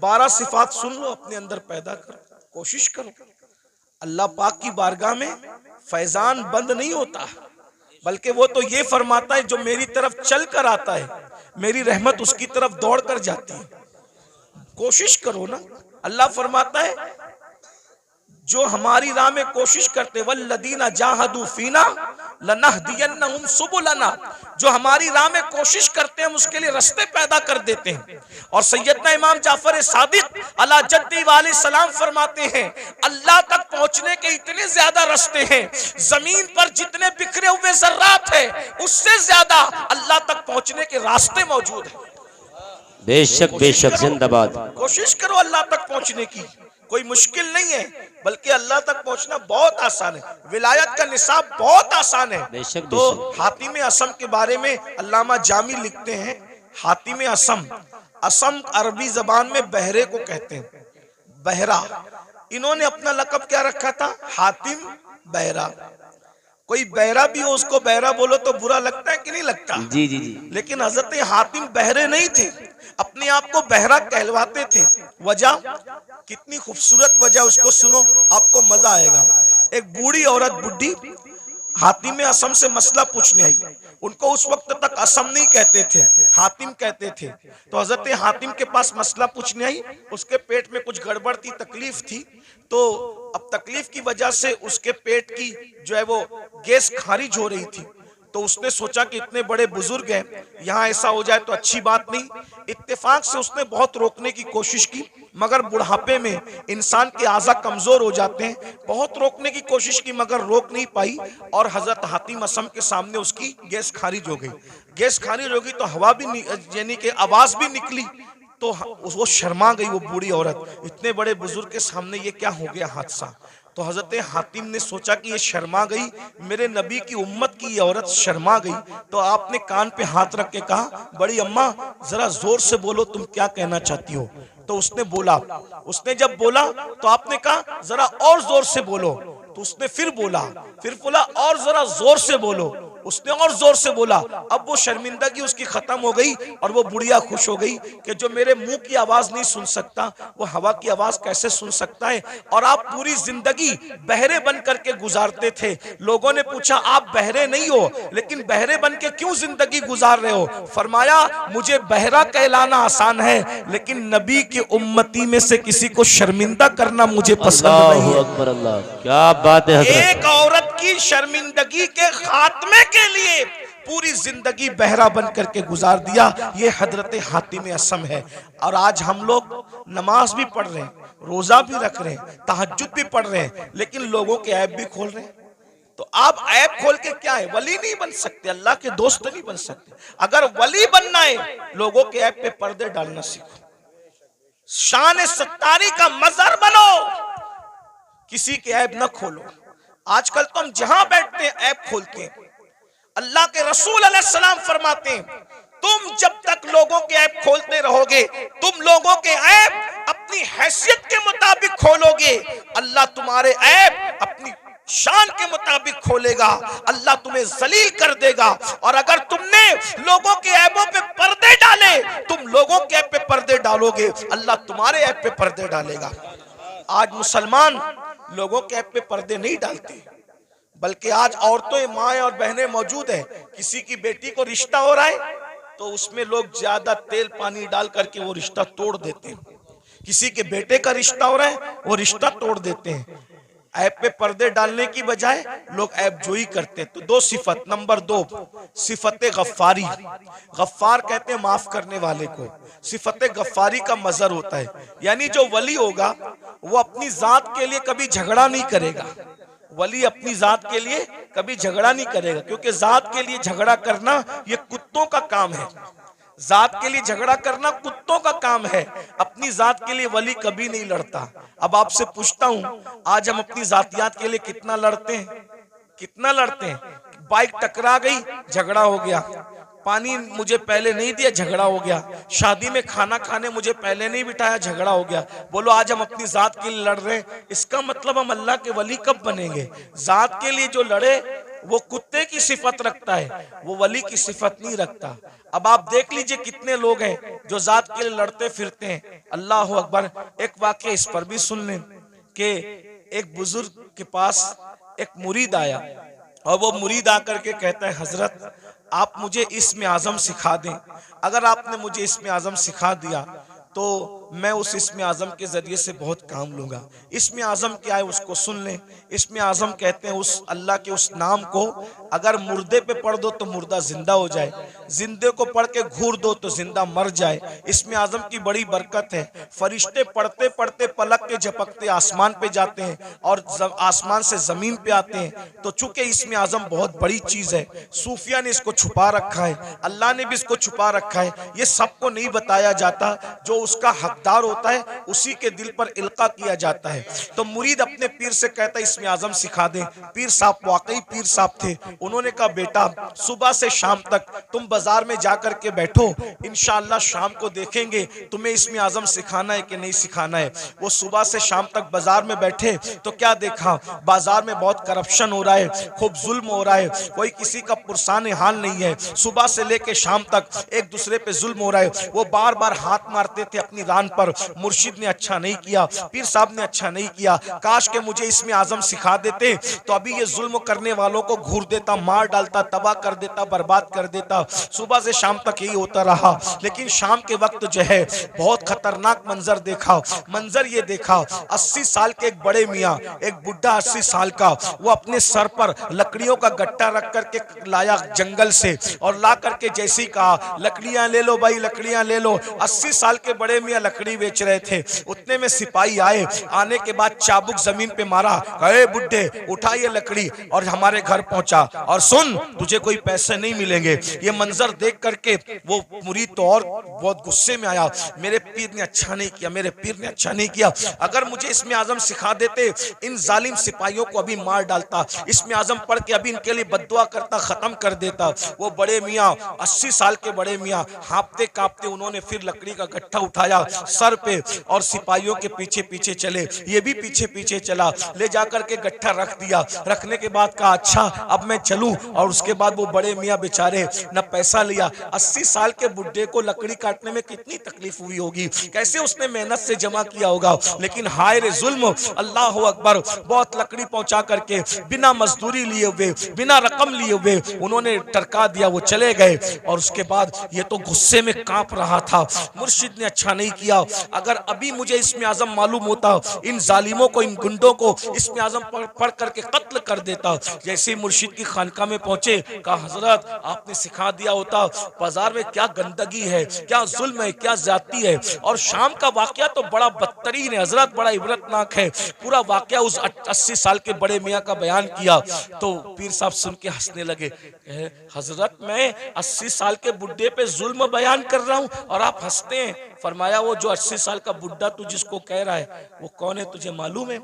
12 सिफात सुन लो, अपने अंदर पैदा करो, कोशिश करो। अल्लाह पाक की बारगाह में फैजान बंद नहीं होता, बल्कि वो तो ये फरमाता है जो मेरी तरफ चल कर आता है मेरी रहमत उसकी तरफ दौड़ कर जाती है। कोशिश करो ना। अल्लाह फरमाता है जो हमारी राह में कोशिश करते, वल्लदीना जाहदू फीना लनहदियन्नहुम सुबुलना, जो हमारी राह में कोशिश करते हैं हम उसके लिए रास्ते पैदा कर देते हैं। और सैयदना इमाम जाफर सादिक अला जद्दी वाले सलाम फरमाते हैं अल्लाह तक पहुंचने के इतने ज्यादा रास्ते हैं, जमीन पर जितने बिखरे हुए जर्रात है उससे ज्यादा अल्लाह तक पहुंचने के रास्ते मौजूद है। बेशक बेशक जिंदाबाद। कोशिश करो अल्लाह तक पहुंचने की, कोई मुश्किल नहीं है, बल्कि अल्लाह तक पहुंचना बहुत आसान है। विलायत का निसाब बहुत आसान है। बेशक तो बेशक। हातिम असम के बारे में अल्लामा जामी लिखते हैं, हातिम असम, असम अरबी जबान में बहरे को कहते हैं, बहरा। इन्होंने अपना लकब क्या रखा था? हातिम बहरा। कोई बहरा भी हो उसको बहरा बोलो तो बुरा लगता है कि नहीं लगता? जी जी जी। लेकिन हजरत हातिम बहरे नहीं थे, अपने आप को बहरा कहलवाते थे। वजह, कितनी खूबसूरत वजह, उसको सुनो आपको मजा आएगा। एक बूढ़ी औरत, बुढ़ी हातिम असम से मसला पूछने आई। उनको उस वक्त तक असम नहीं कहते थे, हातिम कहते थे। तो हजरत हातिम के पास मसला पूछने आई। उसके पेट में कुछ गड़बड़ थी, तकलीफ थी। तो अब तकलीफ की वजह से उसके पेट की जो है वो गैस खारिज हो रही थी। तो उसने सोचा कि इतने बड़े बुजुर्ग हैं, यहाँ ऐसा हो जाए तो अच्छी बात नहीं। इत्तेफाक से उसने बहुत रोकने की कोशिश की, मगर बुढ़ापे में इंसान के आज़ा कमजोर हो जाते हैं। बहुत रोकने की कोशिश की मगर रोक नहीं पाई, और हजरत हातिम असम के सामने उसकी गैस खारिज हो गई। गैस खारिज हो गई तो हवा भी यानी कि आवाज भी निकली। तो वो शर्मा गई वो बूढ़ी औरत, इतने बड़े बुजुर्ग के सामने ये क्या हो गया हादसा। तो हजरत हातिम ने सोचा कि ये शर्मा गई, मेरे नबी की उम्मत की ये औरत शर्मा गई। तो आपने कान पे हाथ रख के कहा, बड़ी अम्मा जरा जोर से बोलो, तुम क्या कहना चाहती हो। तो उसने बोला, उसने जब बोला तो आपने कहा जरा और जोर से बोलो। तो उसने फिर बोला और जरा जोर से बोलो। उसने और जोर से बोला। अब वो शर्मिंदगी उसकी खत्म हो गई और वो बुढ़िया खुश हो गई कि जो मेरे मुंह की आवाज नहीं सुन सकता वो हवा की आवाज कैसे सुन सकता है। और आप पूरी जिंदगी बहरे बन करके गुजारते थे। लोगों ने पूछा आप बहरे नहीं हो, लेकिन बहरे बन के क्यों जिंदगी गुजार रहे हो। फरमाया मुझे बहरा कहलाना आसान है, लेकिन नबी की उम्मती में से किसी को शर्मिंदा करना मुझे पसंद नहीं है। अकबर अल्लाह, क्या बात है। एक औरत की शर्मिंदगी के खात्मे के लिए पूरी जिंदगी बहरा बन करके गुजार दिया, ये हजरत हातिम असम है। और आज हम लोग नमाज भी पढ़ रहे हैं, रोजा भी रख रहे हैं, तहज्जुद भी पढ़ रहे हैं, लेकिन लोगों के ऐप भी खोल रहे हैं। तो आप ऐप खोल के क्या है, वली नहीं बन सकते, अल्लाह के दोस्त नहीं बन सकते। अगर वली बनना है लोगों के ऐप पे पर्दे डालना सीखो, शान सत्तारी का मजहर बनो, किसी के ऐप न खोलो। आजकल तो हम जहां बैठते हैं ऐप खोलते हैं। अल्लाह के रसूल अलैहिस्सलाम फरमाते हैं तुम जब तक लोगों के ऐप खोलते रहोगे, तुम लोगों के ऐप अपनी हैसियत के मुताबिक खोलोगे, अल्लाह तुम्हारे ऐप अपनी शान के मुताबिक खोलेगा, अल्लाह तुम्हें जलील कर देगा। और अगर तुमने लोगों के ऐपों पे पर्दे डाले, तुम लोगों के ऐप पे पर्दे डालोगे, अल्लाह तुम्हारे ऐप पे पर्दे डालेगा। आज मुसलमान लोगों के ऐप पे पर्दे नहीं डालते, बल्कि आज औरतें, माएं और बहनें मौजूद है। किसी की बेटी को रिश्ता हो रहा है तो उसमें लोग ज्यादा तेल पानी डाल करके वो रिश्ता तोड़ देते हैं। किसी के बेटे का रिश्ता हो रहा है वो रिश्ता तोड़ देते हैं। ऐप पे पर्दे डालने की बजाय लोग ऐप जोई करते हैं। तो दो सिफत, नंबर 2 सिफत गफ्फारी। गफ्फार कहते हैं माफ करने वाले को। सिफत गफ्फारी का मजहर होता है, यानी जो वली होगा वो अपनी जात के लिए कभी झगड़ा नहीं करेगा। वली अपनी जात के लिए कभी झगड़ा नहीं करेगा, क्योंकि जात के लिए झगड़ा करना ये कुत्तों का काम है। जात के लिए झगड़ा करना कुत्तों का काम है, अपनी जात के लिए वली कभी नहीं लड़ता। अब आपसे पूछता हूं, आज हम अपनी जातियात के लिए कितना लड़ते हैं? कितना लड़ते हैं? बाइक टकरा गई, झगड़ा हो गया। पानी मुझे पहले नहीं दिया, झगड़ा हो गया। शादी में खाना खाने मुझे पहले नहीं बिठाया, झगड़ा हो गया। बोलो आज हम अपनी जात के लिए लड़ रहे हैं, इसका मतलब हम अल्लाह के वली कब बनेंगे? जात के लिए जो लड़े वो कुत्ते की सिफत रखता है, वो वली की सिफत नहीं रखता। अब आप देख लीजिए कितने लोग हैं जो जात के लिए लड़ते फिरते हैं। अल्लाह अकबर। एक वाकया इस पर भी सुन लें कि एक बुजुर्ग के पास एक मुरीद आया और वो मुरीद आकर के कहता है, हजरत आप मुझे इस्म आज़म सिखा दें। अगर आपने मुझे इस्म आज़म सिखा दिया तो मैं उस इस्म आज़म के जरिए से बहुत काम लूंगा। इस्म आज़म क्या है उसको सुन लें। इस्म आज़म कहते हैं उस अल्लाह के उस नाम को अगर मुर्दे पे पढ़ दो तो मुर्दा जिंदा हो जाए, जिंदे को पढ़ के घूर दो तो जिंदा मर जाए। इस्म आज़म की बड़ी बरकत है। फरिश्ते पढ़ते पढ़ते पलक के झपकते आसमान पे जाते हैं और आसमान से जमीन पे आते हैं। तो चूंकि इस्म आज़म बहुत बड़ी चीज है, सूफिया ने इसको छुपा रखा है, अल्लाह ने भी इसको छुपा रखा है। ये सबको नहीं बताया जाता, जो उसका हकदार होता है उसी के दिल पर इल्का किया जाता है। तो मुरीद अपने पीर से कहता है इस्म आज़म सिखा दे। पीर साहब वाकई पीर साहब थे। उन्होंने कहा बेटा सुबह से शाम तक तुम बाजार में जाकर के बैठो, इंशाअल्लाह शाम को देखेंगे तुम्हें इस्म आज़म सिखाना है कि नहीं सिखाना है। वो सुबह से शाम तक बाजार में बैठे तो क्या देखा, बाजार में बहुत करप्शन हो रहा है, खूब जुल्म हो रहा है, कोई किसी का पुरसान हाल नहीं है। सुबह से लेके शाम तक एक दूसरे पे जुल्म हो रहा है। वो बार बार हाथ मारते थे अपनी रान पर। मुर्शिद ने अच्छा नहीं किया, पीर साहब ने अच्छा नहीं किया, काश के मुझे इस्म आज़म सिखा देते तो अभी ये जुल्म करने वालों को घूर देता, मार डालता, तबाह कर देता, बर्बाद कर देता। सुबह से शाम तक यही होता रहा। लेकिन शाम के वक्त जो है बहुत खतरनाक मंजर देखा। मंजर ये देखा, 80 साल के एक बड़े मियाँ, एक बुढ़ा 80 साल का, वो अपने सर पर लकड़ियों का गट्टा रख करके लाया जंगल से और ला करके जैसे ही कहा लकड़ियां ले लो भाई, लकड़ियां ले लो। 80 साल के बड़े मियाँ लकड़ी बेच रहे थे। उतने में सिपाही आए, आने के बाद चाबुक जमीन पे मारा, अरे बुड्ढे उठा ये लकड़ी और हमारे घर पहुंचा और सुन तुझे कोई पैसे नहीं मिलेंगे। ये मंजर देख करके वो मुरीद तो और बहुत गुस्से में आया, मेरे पीर ने अच्छा नहीं किया, मेरे पीर ने अच्छा नहीं किया। अगर मुझे इस्म आज़म सिखा देते इन जालिम सिपाहियों को अभी मार डालता, इस्म आज़म पढ़ के अभी इनके लिए बद्दुआ करता, खत्म कर देता। वो बड़े मियाँ 80 साल के बड़े मियाँ हाँपते कांपते उन्होंने फिर लकड़ी का गट्ठा उठाया सर पे और सिपाहियों के पीछे पीछे चले। ये भी पीछे पीछे चला, ले जाकर के गट्ठा रख दिया। रखने के बाद कहा अच्छा अब मैं चलूं। और उसके बाद वो बड़े मियाँ बेचारे न पैसा लिया। 80 साल के बुड्ढे को लकड़ी काटने में कितनी तकलीफ हुई होगी, कैसे उसने मेहनत से जमा किया होगा। लेकिन हाय रे जुल्म, अल्लाह अकबर, बहुत लकड़ी पहुंचा करके बिना मजदूरी लिए हुए, बिना रकम लिए हुए उन्होंने टरका दिया, वो चले गए। और उसके बाद ये तो गुस्से में कांप रहा था, मुर्शिद ने अच्छा नहीं किया। अगर अभी मुझे इस्म आज़म मालूम होता, इन जालिमों को, इन गुंडों को इस्म आज़म पढ़ करके कत्ल कर देता। जैसे ही मुर्शिद की खानका में पहुंचे कहा हजरत आपने सिखा दिया होता, बाजार में क्या गंदगी है, क्या जुल्म है, क्या ज्यादती है। और शाम का वाकया तो बड़ा बदतरीन है हजरत, बड़ा इबरतनाक है। पूरा वाकया उस 80 साल के बड़े मियाँ का बयान किया तो पीर साहब सुन के हंसने लगे। हजरत मैं 80 साल के बुढ़े पे जुल्म बयान कर रहा हूँ और आप हंसते हैं। फरमाया वो जो 80 साल का बुढ़ा तू जिसको कह रहा है वो कौन है, तुझे मालूम है?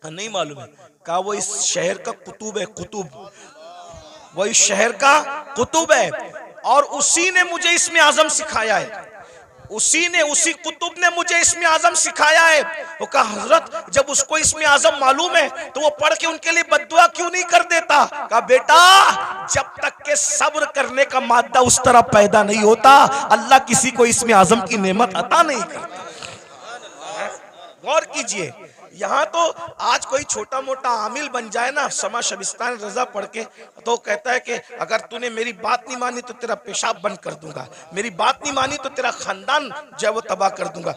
नहीं मालूम है। कहा वो इस शहर का कुतुब है, कुतुब, वो इस शहर का कुतुब है और उसी ने मुझे इस्म आज़म सिखाया है, उसी कुतुब ने मुझे इस्म आज़म सिखाया है। वो कहा हजरत जब उसको इस्म आज़म मालूम है तो वो पढ़ के उनके लिए बद्दुआ क्यों नहीं कर देता? कहा बेटा जब तक के सब्र करने का मादा उस तरह पैदा नहीं होता, अल्लाह किसी को इस्म आज़म की नेमत अता नहीं करता। गौर कीजिए, यहाँ तो आज कोई छोटा मोटा आमिल बन जाए ना समा शबिस्तान रजा पढ़ के तो कहता है कि अगर तूने मेरी बात नहीं मानी तो तेरा पेशाब बंद कर दूंगा, मेरी बात नहीं मानी तो तेरा खानदान जो है वो तबाह कर दूंगा।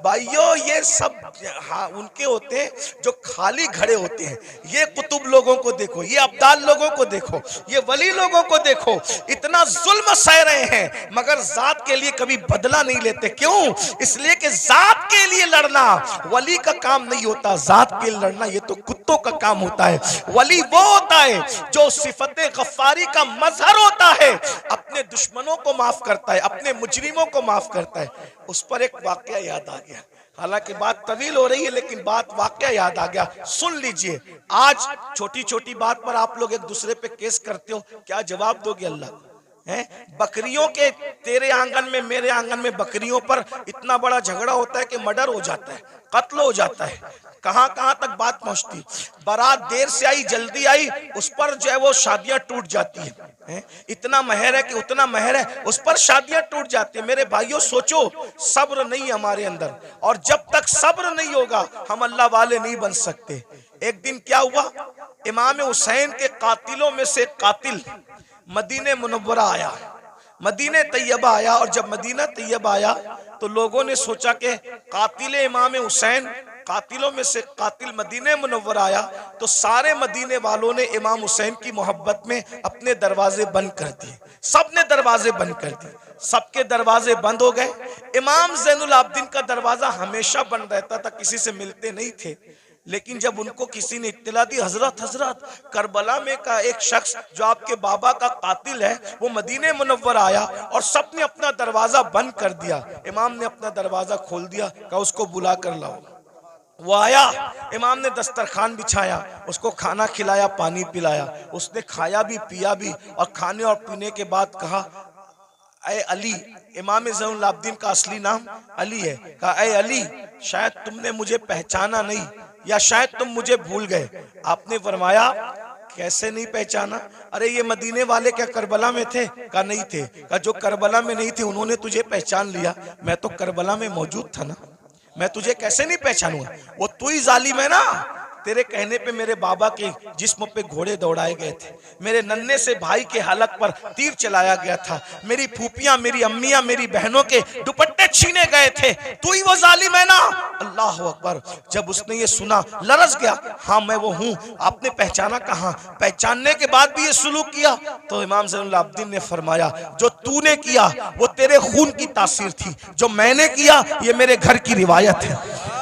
भाइयों ये सब हाँ उनके होते हैं जो खाली घड़े होते हैं। ये कुतुब लोगों को देखो, ये अब्दाल लोगों को देखो, ये वली लोगों को देखो, इतना जुल्म सह रहे हैं मगर जात के लिए कभी बदला नहीं लेते। क्यों? इसलिए कि जात के लिए लड़ना वली का काम नहीं होता। होता, जात के लिए लड़ना ये तो कुत्तों का काम होता है। वली वो होता है जो सिफते गफ्फारी का मजहर होता है, अपने दुश्मनों को माफ करता है, अपने मुजरिमों को माफ करता है। उस पर एक वाकया याद आ गया, हालांकि बात तवील हो रही है लेकिन बात वाकया याद आ गया, सुन लीजिए। आज छोटी छोटी बात पर आप लोग एक दूसरे पे केस करते हो, क्या जवाब दोगे अल्लाह को? बकरियों के तेरे आंगन में मेरे आंगन में बकरियों पर इतना बड़ा झगड़ा होता है कि मर्डर हो जाता है, कत्ल हो जाता है। कहां कहां तक बात पहुंचती, बारात देर से आई जल्दी आई, उस पर जो है वो शादियां टूट जाती हैं। इतना महर है कि उतना महर है, उस पर शादियां टूट जाती है। मेरे भाइयों सोचो, सब्र नहीं हमारे अंदर, और जब तक सब्र नहीं होगा हम अल्लाह वाले नहीं बन सकते। एक दिन क्या हुआ, इमाम हुसैन के कातिलों में से कातिल मदीने मुनव्वरा आया, मदीने तैयबा आया। और जब मदीना तैयबा आया तो लोगों ने सोचा कि कातिल इमाम हुसैन, कातिलों में से कातिल मदीने मुनव्वरा आया, तो सारे मदीने वालों ने इमाम हुसैन की मोहब्बत में अपने दरवाजे बंद कर दिए। सब ने दरवाजे बंद कर दिए, सबके दरवाजे बंद हो गए। इमाम ज़ैनुल आबिदीन का दरवाजा हमेशा बंद रहता था, किसी से मिलते नहीं थे। लेकिन जब उनको किसी ने इत्तला दी, हजरत हजरत करबला में का एक शख्स जो आपके बाबा का कातिल है वो मदीने मुनव्वरा आया, और सबने अपना दरवाजा बंद कर दिया। इमाम ने अपना दरवाजा खोल दिया, कहा उसको बुला कर लाओ। वो आया, इमाम ने दस्तरखान बिछाया, उसको खाना खिलाया, पानी पिलाया। उसने खाया भी पिया भी, और खाने और पीने के बाद कहा, ऐ अली, इमाम ज़ैनुल आबिदीन का असली नाम अली है, कहा ऐ अली, शायद तुमने मुझे पहचाना नहीं, या शायद तुम मुझे भूल गए। आपने फरमाया कैसे नहीं पहचाना, अरे ये मदीने वाले क्या करबला में थे? कहा नहीं थे। कहा जो करबला में नहीं थे उन्होंने तुझे पहचान लिया, मैं तो करबला में मौजूद था ना, मैं तुझे कैसे नहीं पहचानूंगा? वो तू ही जालिम है ना, तेरे कहने पे मेरे बाबा के जिस्म पे घोड़े दौड़ाए गए थे, मेरे नन्हे से भाई के हलक पर तीर चलाया गया था, मेरी फूफियां, मेरी अम्मियां, मेरी बहनों के दुपट्टे छीने गए थे, तू ही वो जालिम है ना। अल्लाह अकबर। जब उसने ये सुना लरस गया, हाँ मैं वो हूँ। आपने पहचाना कहाँ? पहचानने के बाद भी ये सुलूक किया? तो इमाम ज़ैनुल आबिदीन ने फरमाया जो तूने किया वो तेरे खून की तासीर थी, जो मैंने किया ये मेरे घर की रिवायत है।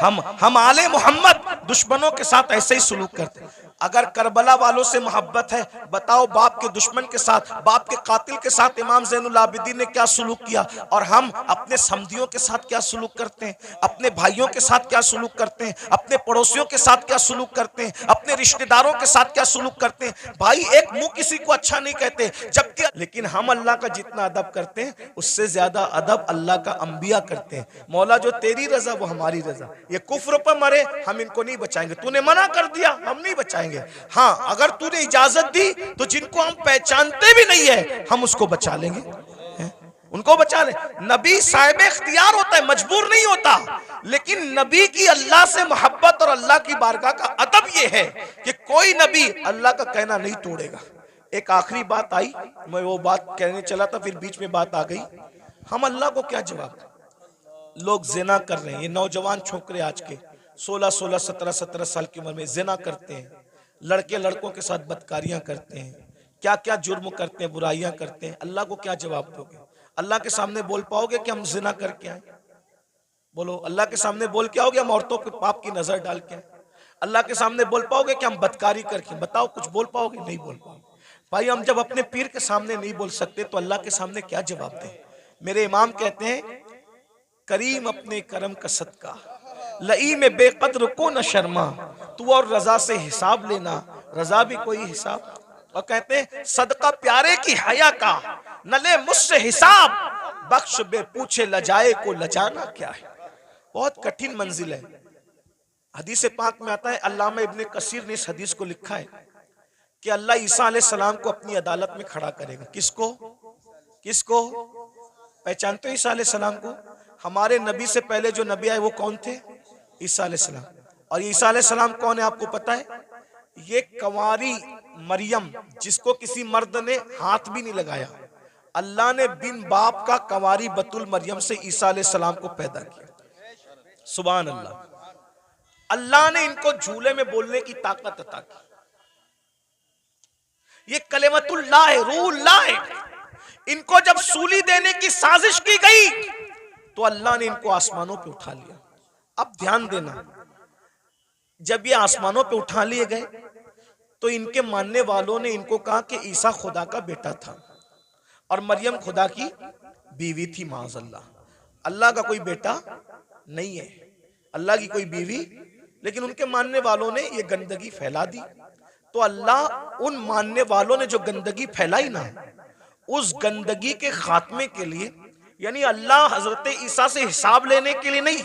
हम आले मोहम्मद दुश्मनों के साथ ऐसे ही सुलूक करते हैं। अगर करबला वालों से मोहब्बत है, बताओ बाप के दुश्मन के साथ, बाप के कातिल के साथ इमाम ज़ैनुल आबिदीन ने क्या सुलूक किया, और हम अपने समधियों के साथ क्या सुलूक करते हैं, अपने भाइयों के साथ क्या सुलूक करते हैं, अपने पड़ोसियों के साथ क्या सुलूक करते हैं, अपने रिश्तेदारों के साथ क्या सुलूक करते हैं। भाई एक मुंह किसी को अच्छा नहीं कहते, जबकि लेकिन हम अल्लाह का जितना अदब करते हैं उससे ज्यादा अदब अल्लाह का अंबिया करते हैं। मौला जो तेरी रजा वो हमारी रजा, ये कुफ्र पर मरे हम इनको नहीं बचाएंगे, तूने मना कर दिया हम नहीं बचाएंगे। हाँ अगर तूने इजाजत दी तो जिनको हम पहचानते भी नहीं है हम उसको बचा लेंगे, उनको बचा ले। नबी साहिब इख्तियार होता है, मजबूर नहीं होता, लेकिन नबी की अल्लाह से मोहब्बत और अल्लाह की बारगाह का अदब यह है कि कोई नबी अल्लाह का कहना नहीं तोड़ेगा। एक आखिरी बात आई, मैं वो बात कहने चला था फिर बीच में बात आ गई। हम अल्लाह को क्या जवाब दें? लोग जिना कर रहे हैं, ये नौजवान छोकरे आज के 16-16, 17-17 साल की उम्र में जिना करते हैं, लड़के लड़कों के साथ बदकारियां करते हैं, क्या क्या जुर्म करते हैं, बुराइयां करते हैं। अल्लाह को क्या जवाब दोगे? अल्लाह के सामने बोल पाओगे कि हम जिना करके आए? बोलो, अल्लाह के सामने बोल के आओगे हम औरतों के पाप की नजर डाल के? अल्लाह के सामने बोल पाओगे कि हम बदकारी करके? बताओ कुछ बोल पाओगे? नहीं बोल पाओगे। भाई हम जब अपने पीर के सामने नहीं बोल सकते तो अल्लाह के सामने क्या जवाब दें? मेरे इमाम कहते हैं करीम अपने करम का सदका, लई में बेकद्र को न शर्मा, तू और रजा से हिसाब लेना, रजा भी कोई हिसाब। और कहते हैं सदका प्यारे की हया का, न ले मुझसे हिसाब, बख्श बे पूछे लजाए को लजाना क्या है। बहुत कठिन मंजिल है। हदीस पाक में आता है, अल्लामा इब्ने कसीर ने इस हदीस को लिखा है कि अल्लाह ईसा अलैहिस्सलाम को अपनी अदालत में खड़ा करेगा। किसको? किसको? पहचानते हो ईसा अलैहिस्सलाम को? हमारे नबी से पहले जो नबी आए वो कौन थे? ईसा अलैहिस्सलाम। और ईसा अलैहिस्सलाम कौन है आपको पता है? ये कंवारी मरियम, जिसको किसी मर्द ने हाथ भी नहीं लगाया, अल्लाह ने बिन बाप का कंवारी बतुल मरियम से ईसा अलैहिस्सलाम को पैदा किया। सुभान अल्लाह। अल्लाह ने इनको झूले में बोलने की ताकत अता की। ये कलिमतुल्लाह है, रूहुल्लाह है। इनको जब सूली देने की साजिश की गई तो अल्लाह ने इनको आसमानों पे उठा लिया। अब ध्यान देना, जब ये आसमानों पे उठा लिए गए तो इनके मानने वालों ने इनको कहा कि ईसा खुदा का बेटा था और मरियम खुदा की बीवी थी। माज़अल्लाह, अल्लाह का कोई बेटा नहीं है, अल्लाह की कोई बीवी। लेकिन उनके मानने वालों ने ये गंदगी फैला दी। तो अल्लाह उन मानने वालों ने जो गंदगी फैलाई ना, उस गंदगी के खात्मे के लिए, यानी अल्लाह हजरत ईसा से हिसाब लेने के लिए नहीं,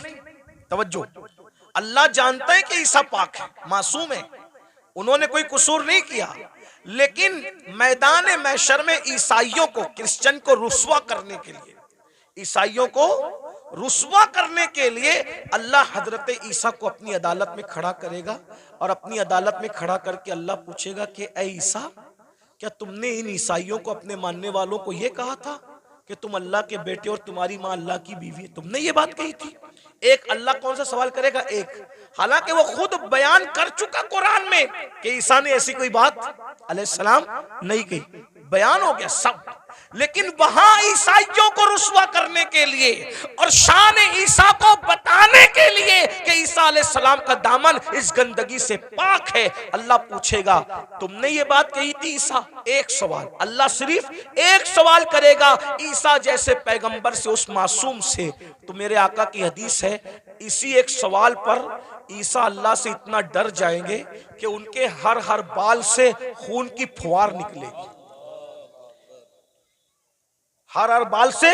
तवज्जो, अल्लाह जानता है कि ईसा पाक है, मासूम है, उन्होंने कोई कसूर नहीं किया, लेकिन मैदान महशर में ईसाइयों को, क्रिश्चियन को रुस्वा करने के लिए, ईसाइयों को रुस्वा करने के लिए अल्लाह हजरत ईसा को अपनी अदालत में खड़ा करेगा। और अपनी अदालत में खड़ा करके अल्लाह पूछेगा कि ऐ ईसा, क्या तुमने इन ईसाइयों को, अपने मानने वालों को यह कहा था कि तुम अल्लाह के बेटे और तुम्हारी मां अल्लाह की बीवी है? तुमने ये बात कही थी? एक अल्लाह कौन सा सवाल करेगा? एक, हालांकि वो खुद बयान कर चुका कुरान में कि ईसा ने ऐसी कोई बात अलैहिस्सलाम नहीं कही, बयान हो गया सब। लेकिन वहां ईसाइयों को रुस्वा करने के लिए और शान ईसा को बताने के लिए कि ईसा अलैहिस्सलाम का दामन इस गंदगी से पाक है, अल्लाह पूछेगा तुमने ये बात कही थी ईसा? एक सवाल, अल्लाह सिर्फ एक सवाल करेगा ईसा जैसे पैगंबर से, उस मासूम से। तो मेरे आका की हदीस है, इसी एक सवाल पर ईसा अल्लाह से इतना डर जाएंगे कि उनके हर बाल से खून की फुहार निकलेगी, हर बाल से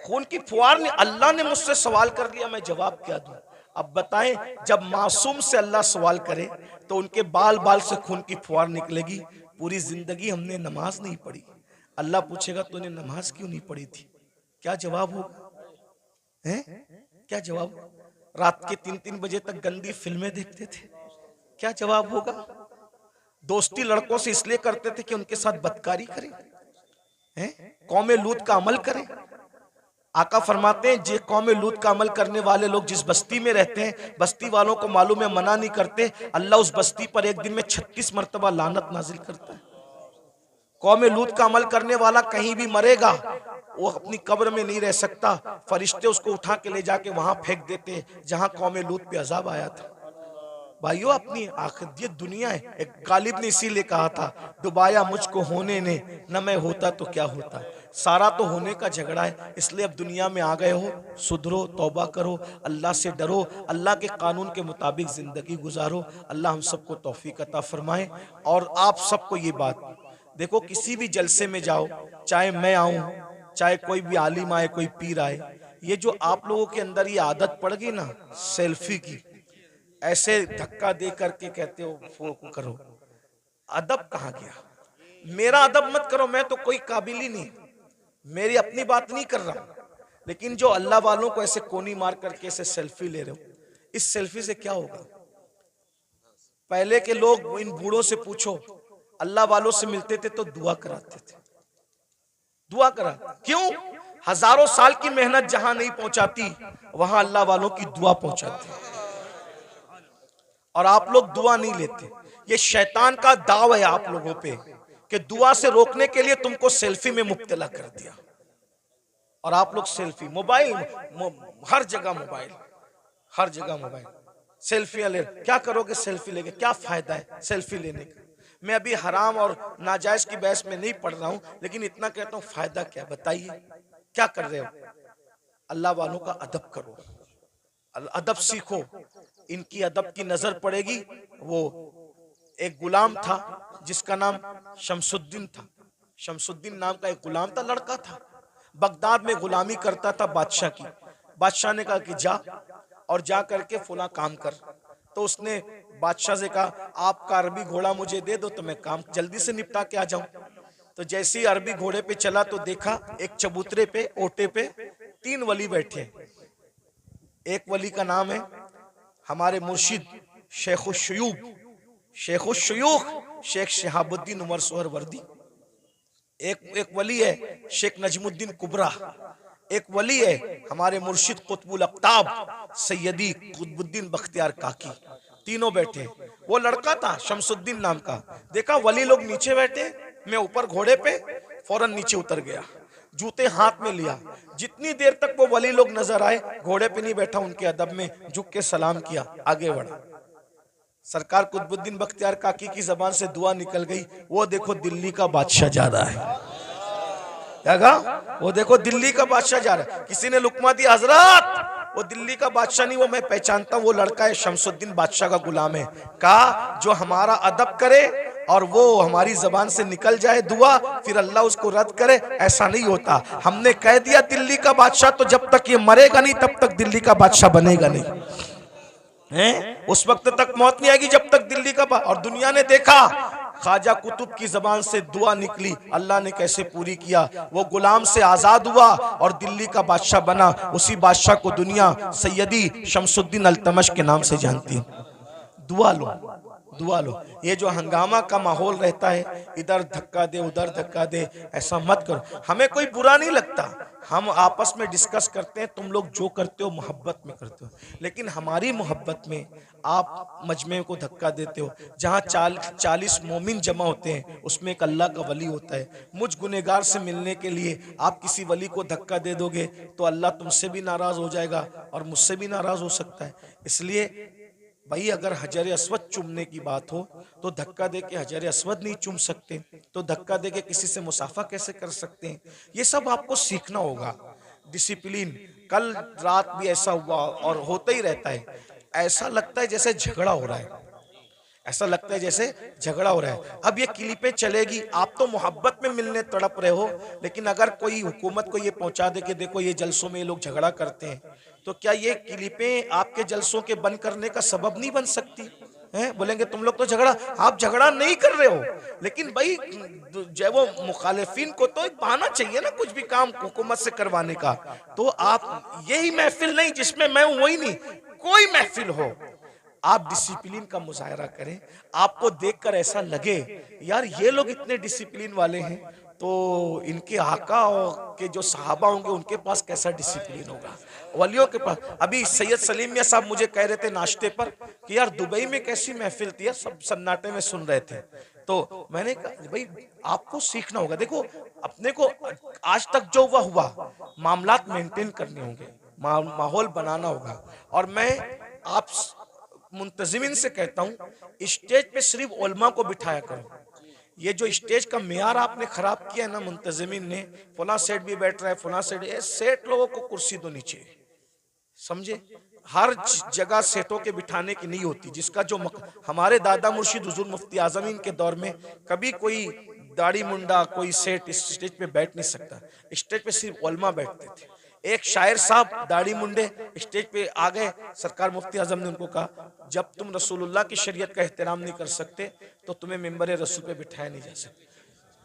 खून की फुहार। अल्लाह ने मुझसे सवाल कर लिया, मैं जवाब क्या दूं? अब बताएं, जब मासूम से अल्लाह सवाल करे तो उनके बाल बाल से खून की फुहार निकलेगी। पूरी जिंदगी हमने नमाज नहीं पढ़ी, अल्लाह पूछेगा तूने नमाज क्यों नहीं पढ़ी थी? क्या जवाब होगा? हैं? क्या जवाब? रात के 3-3 बजे तक गंदी फिल्में देखते थे, क्या जवाब होगा? दोस्ती लड़कों से इसलिए करते थे कि उनके साथ बदकारी करें, कौमे लूत का अमल करें। आका फरमाते हैं, जे कौमे लूत का अमल करने वाले लोग जिस बस्ती में रहते हैं, बस्ती वालों को मालूम है, मना नहीं करते, अल्लाह उस बस्ती पर एक दिन में 36 मरतबा लानत नाजिल करता है। कौमे लूत का अमल करने वाला कहीं भी मरेगा, वो अपनी कब्र में नहीं रह सकता, फरिश्ते उसको उठा के ले जाके वहां फेंक देते जहां कौमे लूत पे अजाब आया था। भाइयों, अपनी आखिरत ये दुनिया है। एक गालिब ने इसीलिए कहा था, डुबाया मुझको होने ने, न मैं होता तो क्या होता। सारा तो होने का झगड़ा है, इसलिए अब दुनिया में आ गए हो, सुधरो, तौबा करो, अल्लाह से डरो, अल्लाह के कानून के मुताबिक जिंदगी गुजारो। अल्लाह हम सबको तौफीक अता फरमाए। और आप सबको ये बात देखो, किसी भी जलसे में जाओ, चाहे मैं आऊं, चाहे कोई भी आलिम आए, कोई पीर आए, ये जो आप लोगों के अंदर ये आदत पड़ गई ना सेल्फी की, ऐसे धक्का दे करके कहते हो फोन करो, अदब कहाँ गया? मेरा अदब मत करो, मैं तो कोई काबिल ही नहीं, मेरी अपनी बात नहीं कर रहा, लेकिन जो अल्लाह वालों को ऐसे कोनी मार करके ऐसे सेल्फी ले रहे हो, इस सेल्फी से क्या होगा? पहले के लोग, इन बूढ़ों से पूछो, अल्लाह वालों से मिलते थे तो दुआ कराते थे, दुआ करा, क्यों? हजारों साल की मेहनत जहां नहीं पहुंचाती, वहां अल्लाह वालों की दुआ पहुंचाती। और आप लोग दुआ नहीं लेते, ये शैतान का दाव है आप लोगों पे कि दुआ से रोकने के लिए तुमको सेल्फी में मुब्तला कर दिया। और आप लोग सेल्फी, मोबाइल, हर जगह मोबाइल, हर जगह मोबाइल, सेल्फियां ले, क्या करोगे सेल्फी लेके? क्या फायदा है सेल्फी लेने का? मैं अभी हराम और नाजायज की बहस में नहीं पढ़ रहा हूं, लेकिन इतना कहता हूं, फायदा क्या? बताइए, क्या कर रहे हो? अल्लाह वालों का अदब करो, अदब सीखो। इनकी अदब की नजर पड़ेगी। वो एक गुलाम था जिसका नाम शमसुद्दीन था, शमसुद्दीन नाम का एक गुलाम था, लड़का था, बगदाद में गुलामी करता था बादशाह की। बादशाह ने कहा कि जा और जा करके फुला काम कर। तो उसने बादशाह से कहा, आपका अरबी घोड़ा मुझे दे दो तो मैं काम जल्दी से निपटा के आ जाऊं। तो जैसे ही अरबी घोड़े पे चला तो देखा एक चबूतरे पे, ओटे पे 3 वली बैठे। एक वली का नाम है हमारे मुर्शिद शेखुश्शयूख शेख शहाबुद्दीन उमर सोहरवर्दी। एक वली है शेख नजमुद्दीन कुबरा। एक वली है हमारे मुर्शिद कुतुबुल अक्ताब सैयदी कुतुबुद्दीन बख्तियार काकी। तीनों बैठे। वो लड़का था शमसुद्दीन नाम का। देखा वली लोग नीचे बैठे, मैं ऊपर घोड़े पे, फौरन नीचे उतर गया, जूते हाथ में लिया। जितनी देर तक वो वली लोग नजर आए, घोड़े पे नहीं बैठा, उनके अदब में झुक के सलाम किया, आगे बढ़ा। सरकार कुतुबुद्दीन बख्तियार काकी की जबान से दुआ निकल गई, वो देखो दिल्ली का बादशाह जा रहा है। क्या कहा? वो देखो दिल्ली का बादशाह जा रहा है। किसी ने लुकमा दी, हजरत वो दिल्ली का बादशाह नहीं, वो मैं पहचानता हूँ, वो लड़का है शमसुद्दीन बादशाह का गुलाम है। कहा जो हमारा अदब करे और वो हमारी जबान से निकल जाए दुआ, फिर अल्लाह उसको रद्द करे, ऐसा नहीं होता। हमने कह दिया दिल्ली का बादशाह, तो जब तक ये मरेगा नहीं तब तक दिल्ली का बादशाह बनेगा नहीं है। उस वक्त तक मौत नहीं आएगी जब तक दिल्ली का और दुनिया ने देखा ख्वाजा कुतुब की जबान से दुआ निकली, अल्लाह ने कैसे पूरी किया। वो गुलाम से आजाद हुआ और दिल्ली का बादशाह बना। उसी बादशाह को दुनिया सैयदी शमसुद्दीन अल्तमश के नाम से जानती है। दुआ लो, दुआ लो। ये जो हंगामा का माहौल रहता है, इधर धक्का दे उधर धक्का दे, ऐसा मत करो। हमें कोई बुरा नहीं लगता, हम आपस में डिस्कस करते हैं, तुम लोग जो करते हो मोहब्बत में करते हो, लेकिन हमारी मोहब्बत में आप मजमे को धक्का देते हो। जहाँ 40 मोमिन जमा होते हैं उसमें एक अल्लाह का वली होता है। मुझ गुनहगार से मिलने के लिए आप किसी वली को धक्का दे दोगे तो अल्लाह तुमसे भी नाराज हो जाएगा और मुझसे भी नाराज हो सकता है। इसलिए भाई अगर हजर अस्वद चूमने की बात हो तो धक्का दे के हजर अस्वद नहीं चूम सकते, तो धक्का दे के किसी से मुसाफा कैसे कर सकते हैं? ये सब आपको सीखना होगा। डिसिप्लिन। कल रात भी ऐसा हुआ और होता ही रहता है। ऐसा लगता है जैसे झगड़ा हो रहा है, ऐसा लगता है जैसे झगड़ा हो रहा है। अब ये क्लिपें चलेगी, आप तो मोहब्बत में मिलने तड़प रहे हो, लेकिन अगर कोई हुकूमत को ये पहुंचा दे कि देखो ये जलसों में ये लोग झगड़ा करते हैं, तो क्या ये क्लिपें आपके जलसों के बंद करने का सबब नहीं बन सकती हैं? बोलेंगे तुम लोग तो झगड़ा, आप झगड़ा नहीं कर रहे हो, लेकिन भाई जो वो मुखालिफिन को तो एक बहाना चाहिए ना कुछ भी काम हुकूमत से करवाने का। तो आप यही महफिल नहीं जिसमें मैं हूं वही नहीं, कोई महफिल हो आप डिसिप्लिन का मुजाहरा करें। आपको देखकर ऐसा लगे यार ये लोग इतने डिसिप्लिन वाले हैं, तो इनके आका के जो सहाबा होंगे उनके पास कैसा डिसिप्लिन होगा, वलियों के पास। अभी सैयद सलीम मियां साहब मुझे कह रहे थे नाश्ते पर कि यार दुबई में कैसी महफिल थी, सब सन्नाटे में सुन रहे थे। तो मैंने कहा भाई आपको सीखना होगा। देखो अपने को आज तक जो हुआ मामलात मेंटेन करने होंगे, माहौल बनाना होगा। और मैं आप मुंतजिमिन से कहता हूं स्टेज पे सिर्फ उलमा को बिठाया करो। ये जो स्टेज का मेयार आपने खराब किया है ना मुंतजिमिन ने, फला सेठ भी बैठ रहा है, फला सेठ लोगों को कुर्सी दो नीचे, समझे? हर जगह सेठों के बिठाने की नहीं होती। जिसका जो हमारे दादा मुर्शिद हुजूर मुफ्ती आजमीन के दौर में कभी कोई दाढ़ी मुंडा कोई सेठ इस स्टेज पे बैठ नहीं सकता। स्टेज पे सिर्फ उलमा बैठते थे। एक शायर साहब दाढ़ी मुंडे स्टेज पे आ गए, सरकार मुफ्ती आजम ने उनको कहा जब तुम रसूलुल्लाह की शरीयत का एहतराम नहीं कर सकते तो तुम्हें मिंबर रसूल पे बिठाया नहीं जा सकता।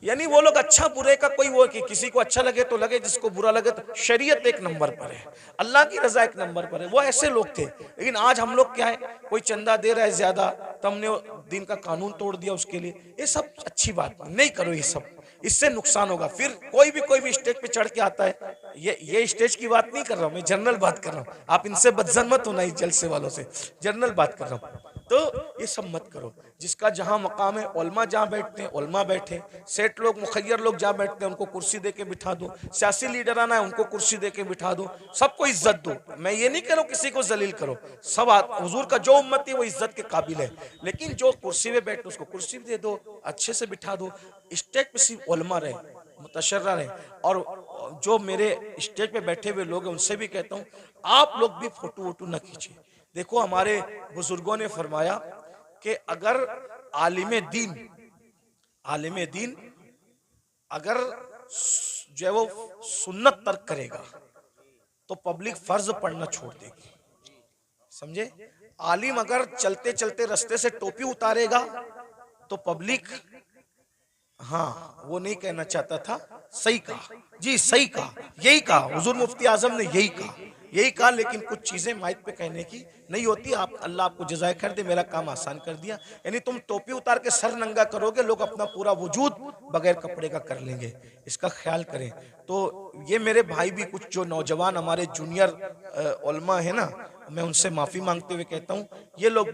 यानी वो लोग अच्छा बुरे का कोई वो कि किसी को अच्छा लगे तो लगे, जिसको बुरा लगे तो शरीयत एक नंबर पर है, अल्लाह की रजा एक नंबर पर है। वो ऐसे लोग थे। लेकिन आज हम लोग क्या है, कोई चंदा दे रहा है ज्यादा तो हमने दिन का कानून तोड़ दिया उसके लिए। ये सब अच्छी बात नहीं करो, ये सब इससे नुकसान होगा। फिर कोई भी स्टेज पे चढ़ के आता है, ये स्टेज की बात नहीं कर रहा हूं मैं, जनरल बात कर रहा हूं। आप इनसे बदजन मत होना इस जलसे वालों से, जनरल बात कर रहा हूं। तो ये सब मत करो। जिसका जहां मकाम है, उलमा जहां बैठते हैं उलमा बैठे, सेठ लोग मुखय्यर लोग जहां बैठते हैं उनको कुर्सी दे के बिठा दो, सियासी लीडर आना है उनको कुर्सी दे के बिठा दो, सबको इज्जत दो। मैं ये नहीं कह रहा हूं किसी को जलील करो, सब हुजूर का जो उम्मत है वो इज्जत के काबिल है, लेकिन जो कुर्सी में बैठे उसको कुर्सी दे दो, अच्छे से बिठा दो। स्टेज पे सिर्फ उलमा रहे, मुतशर्रा रहे। और जो मेरे स्टेज पे बैठे हुए लोग हैं उनसे भी कहता हूँ आप लोग भी फोटो वोटो न खींचे। देखो हमारे बुजुर्गों ने फरमाया कि अगर आलिम दीन अगर जो है वो सुन्नत तर्क करेगा तो पब्लिक फर्ज पढ़ना छोड़ देगी, समझे? आलिम अगर चलते चलते रास्ते से टोपी उतारेगा तो पब्लिक, हाँ वो नहीं कहना चाहता था, सही कहा जी, सही कहा, यही कहा हुजूर मुफ्ती आजम ने, यही कहा। लेकिन कुछ चीजें माइक पे कहने की नहीं होती। आप अल्लाह आपको जज़ाए खैर दे, मेरा काम आसान कर दिया। यानी तुम टोपी उतार के सर नंगा करोगे, लोग अपना पूरा वजूद बगैर कपड़े का कर लेंगे, इसका ख्याल करें। तो ये मेरे भाई भी कुछ जो नौजवान हमारे जूनियर उलमा है ना, मैं उनसे माफी मांगते हुए कहता हूँ ये लोग भी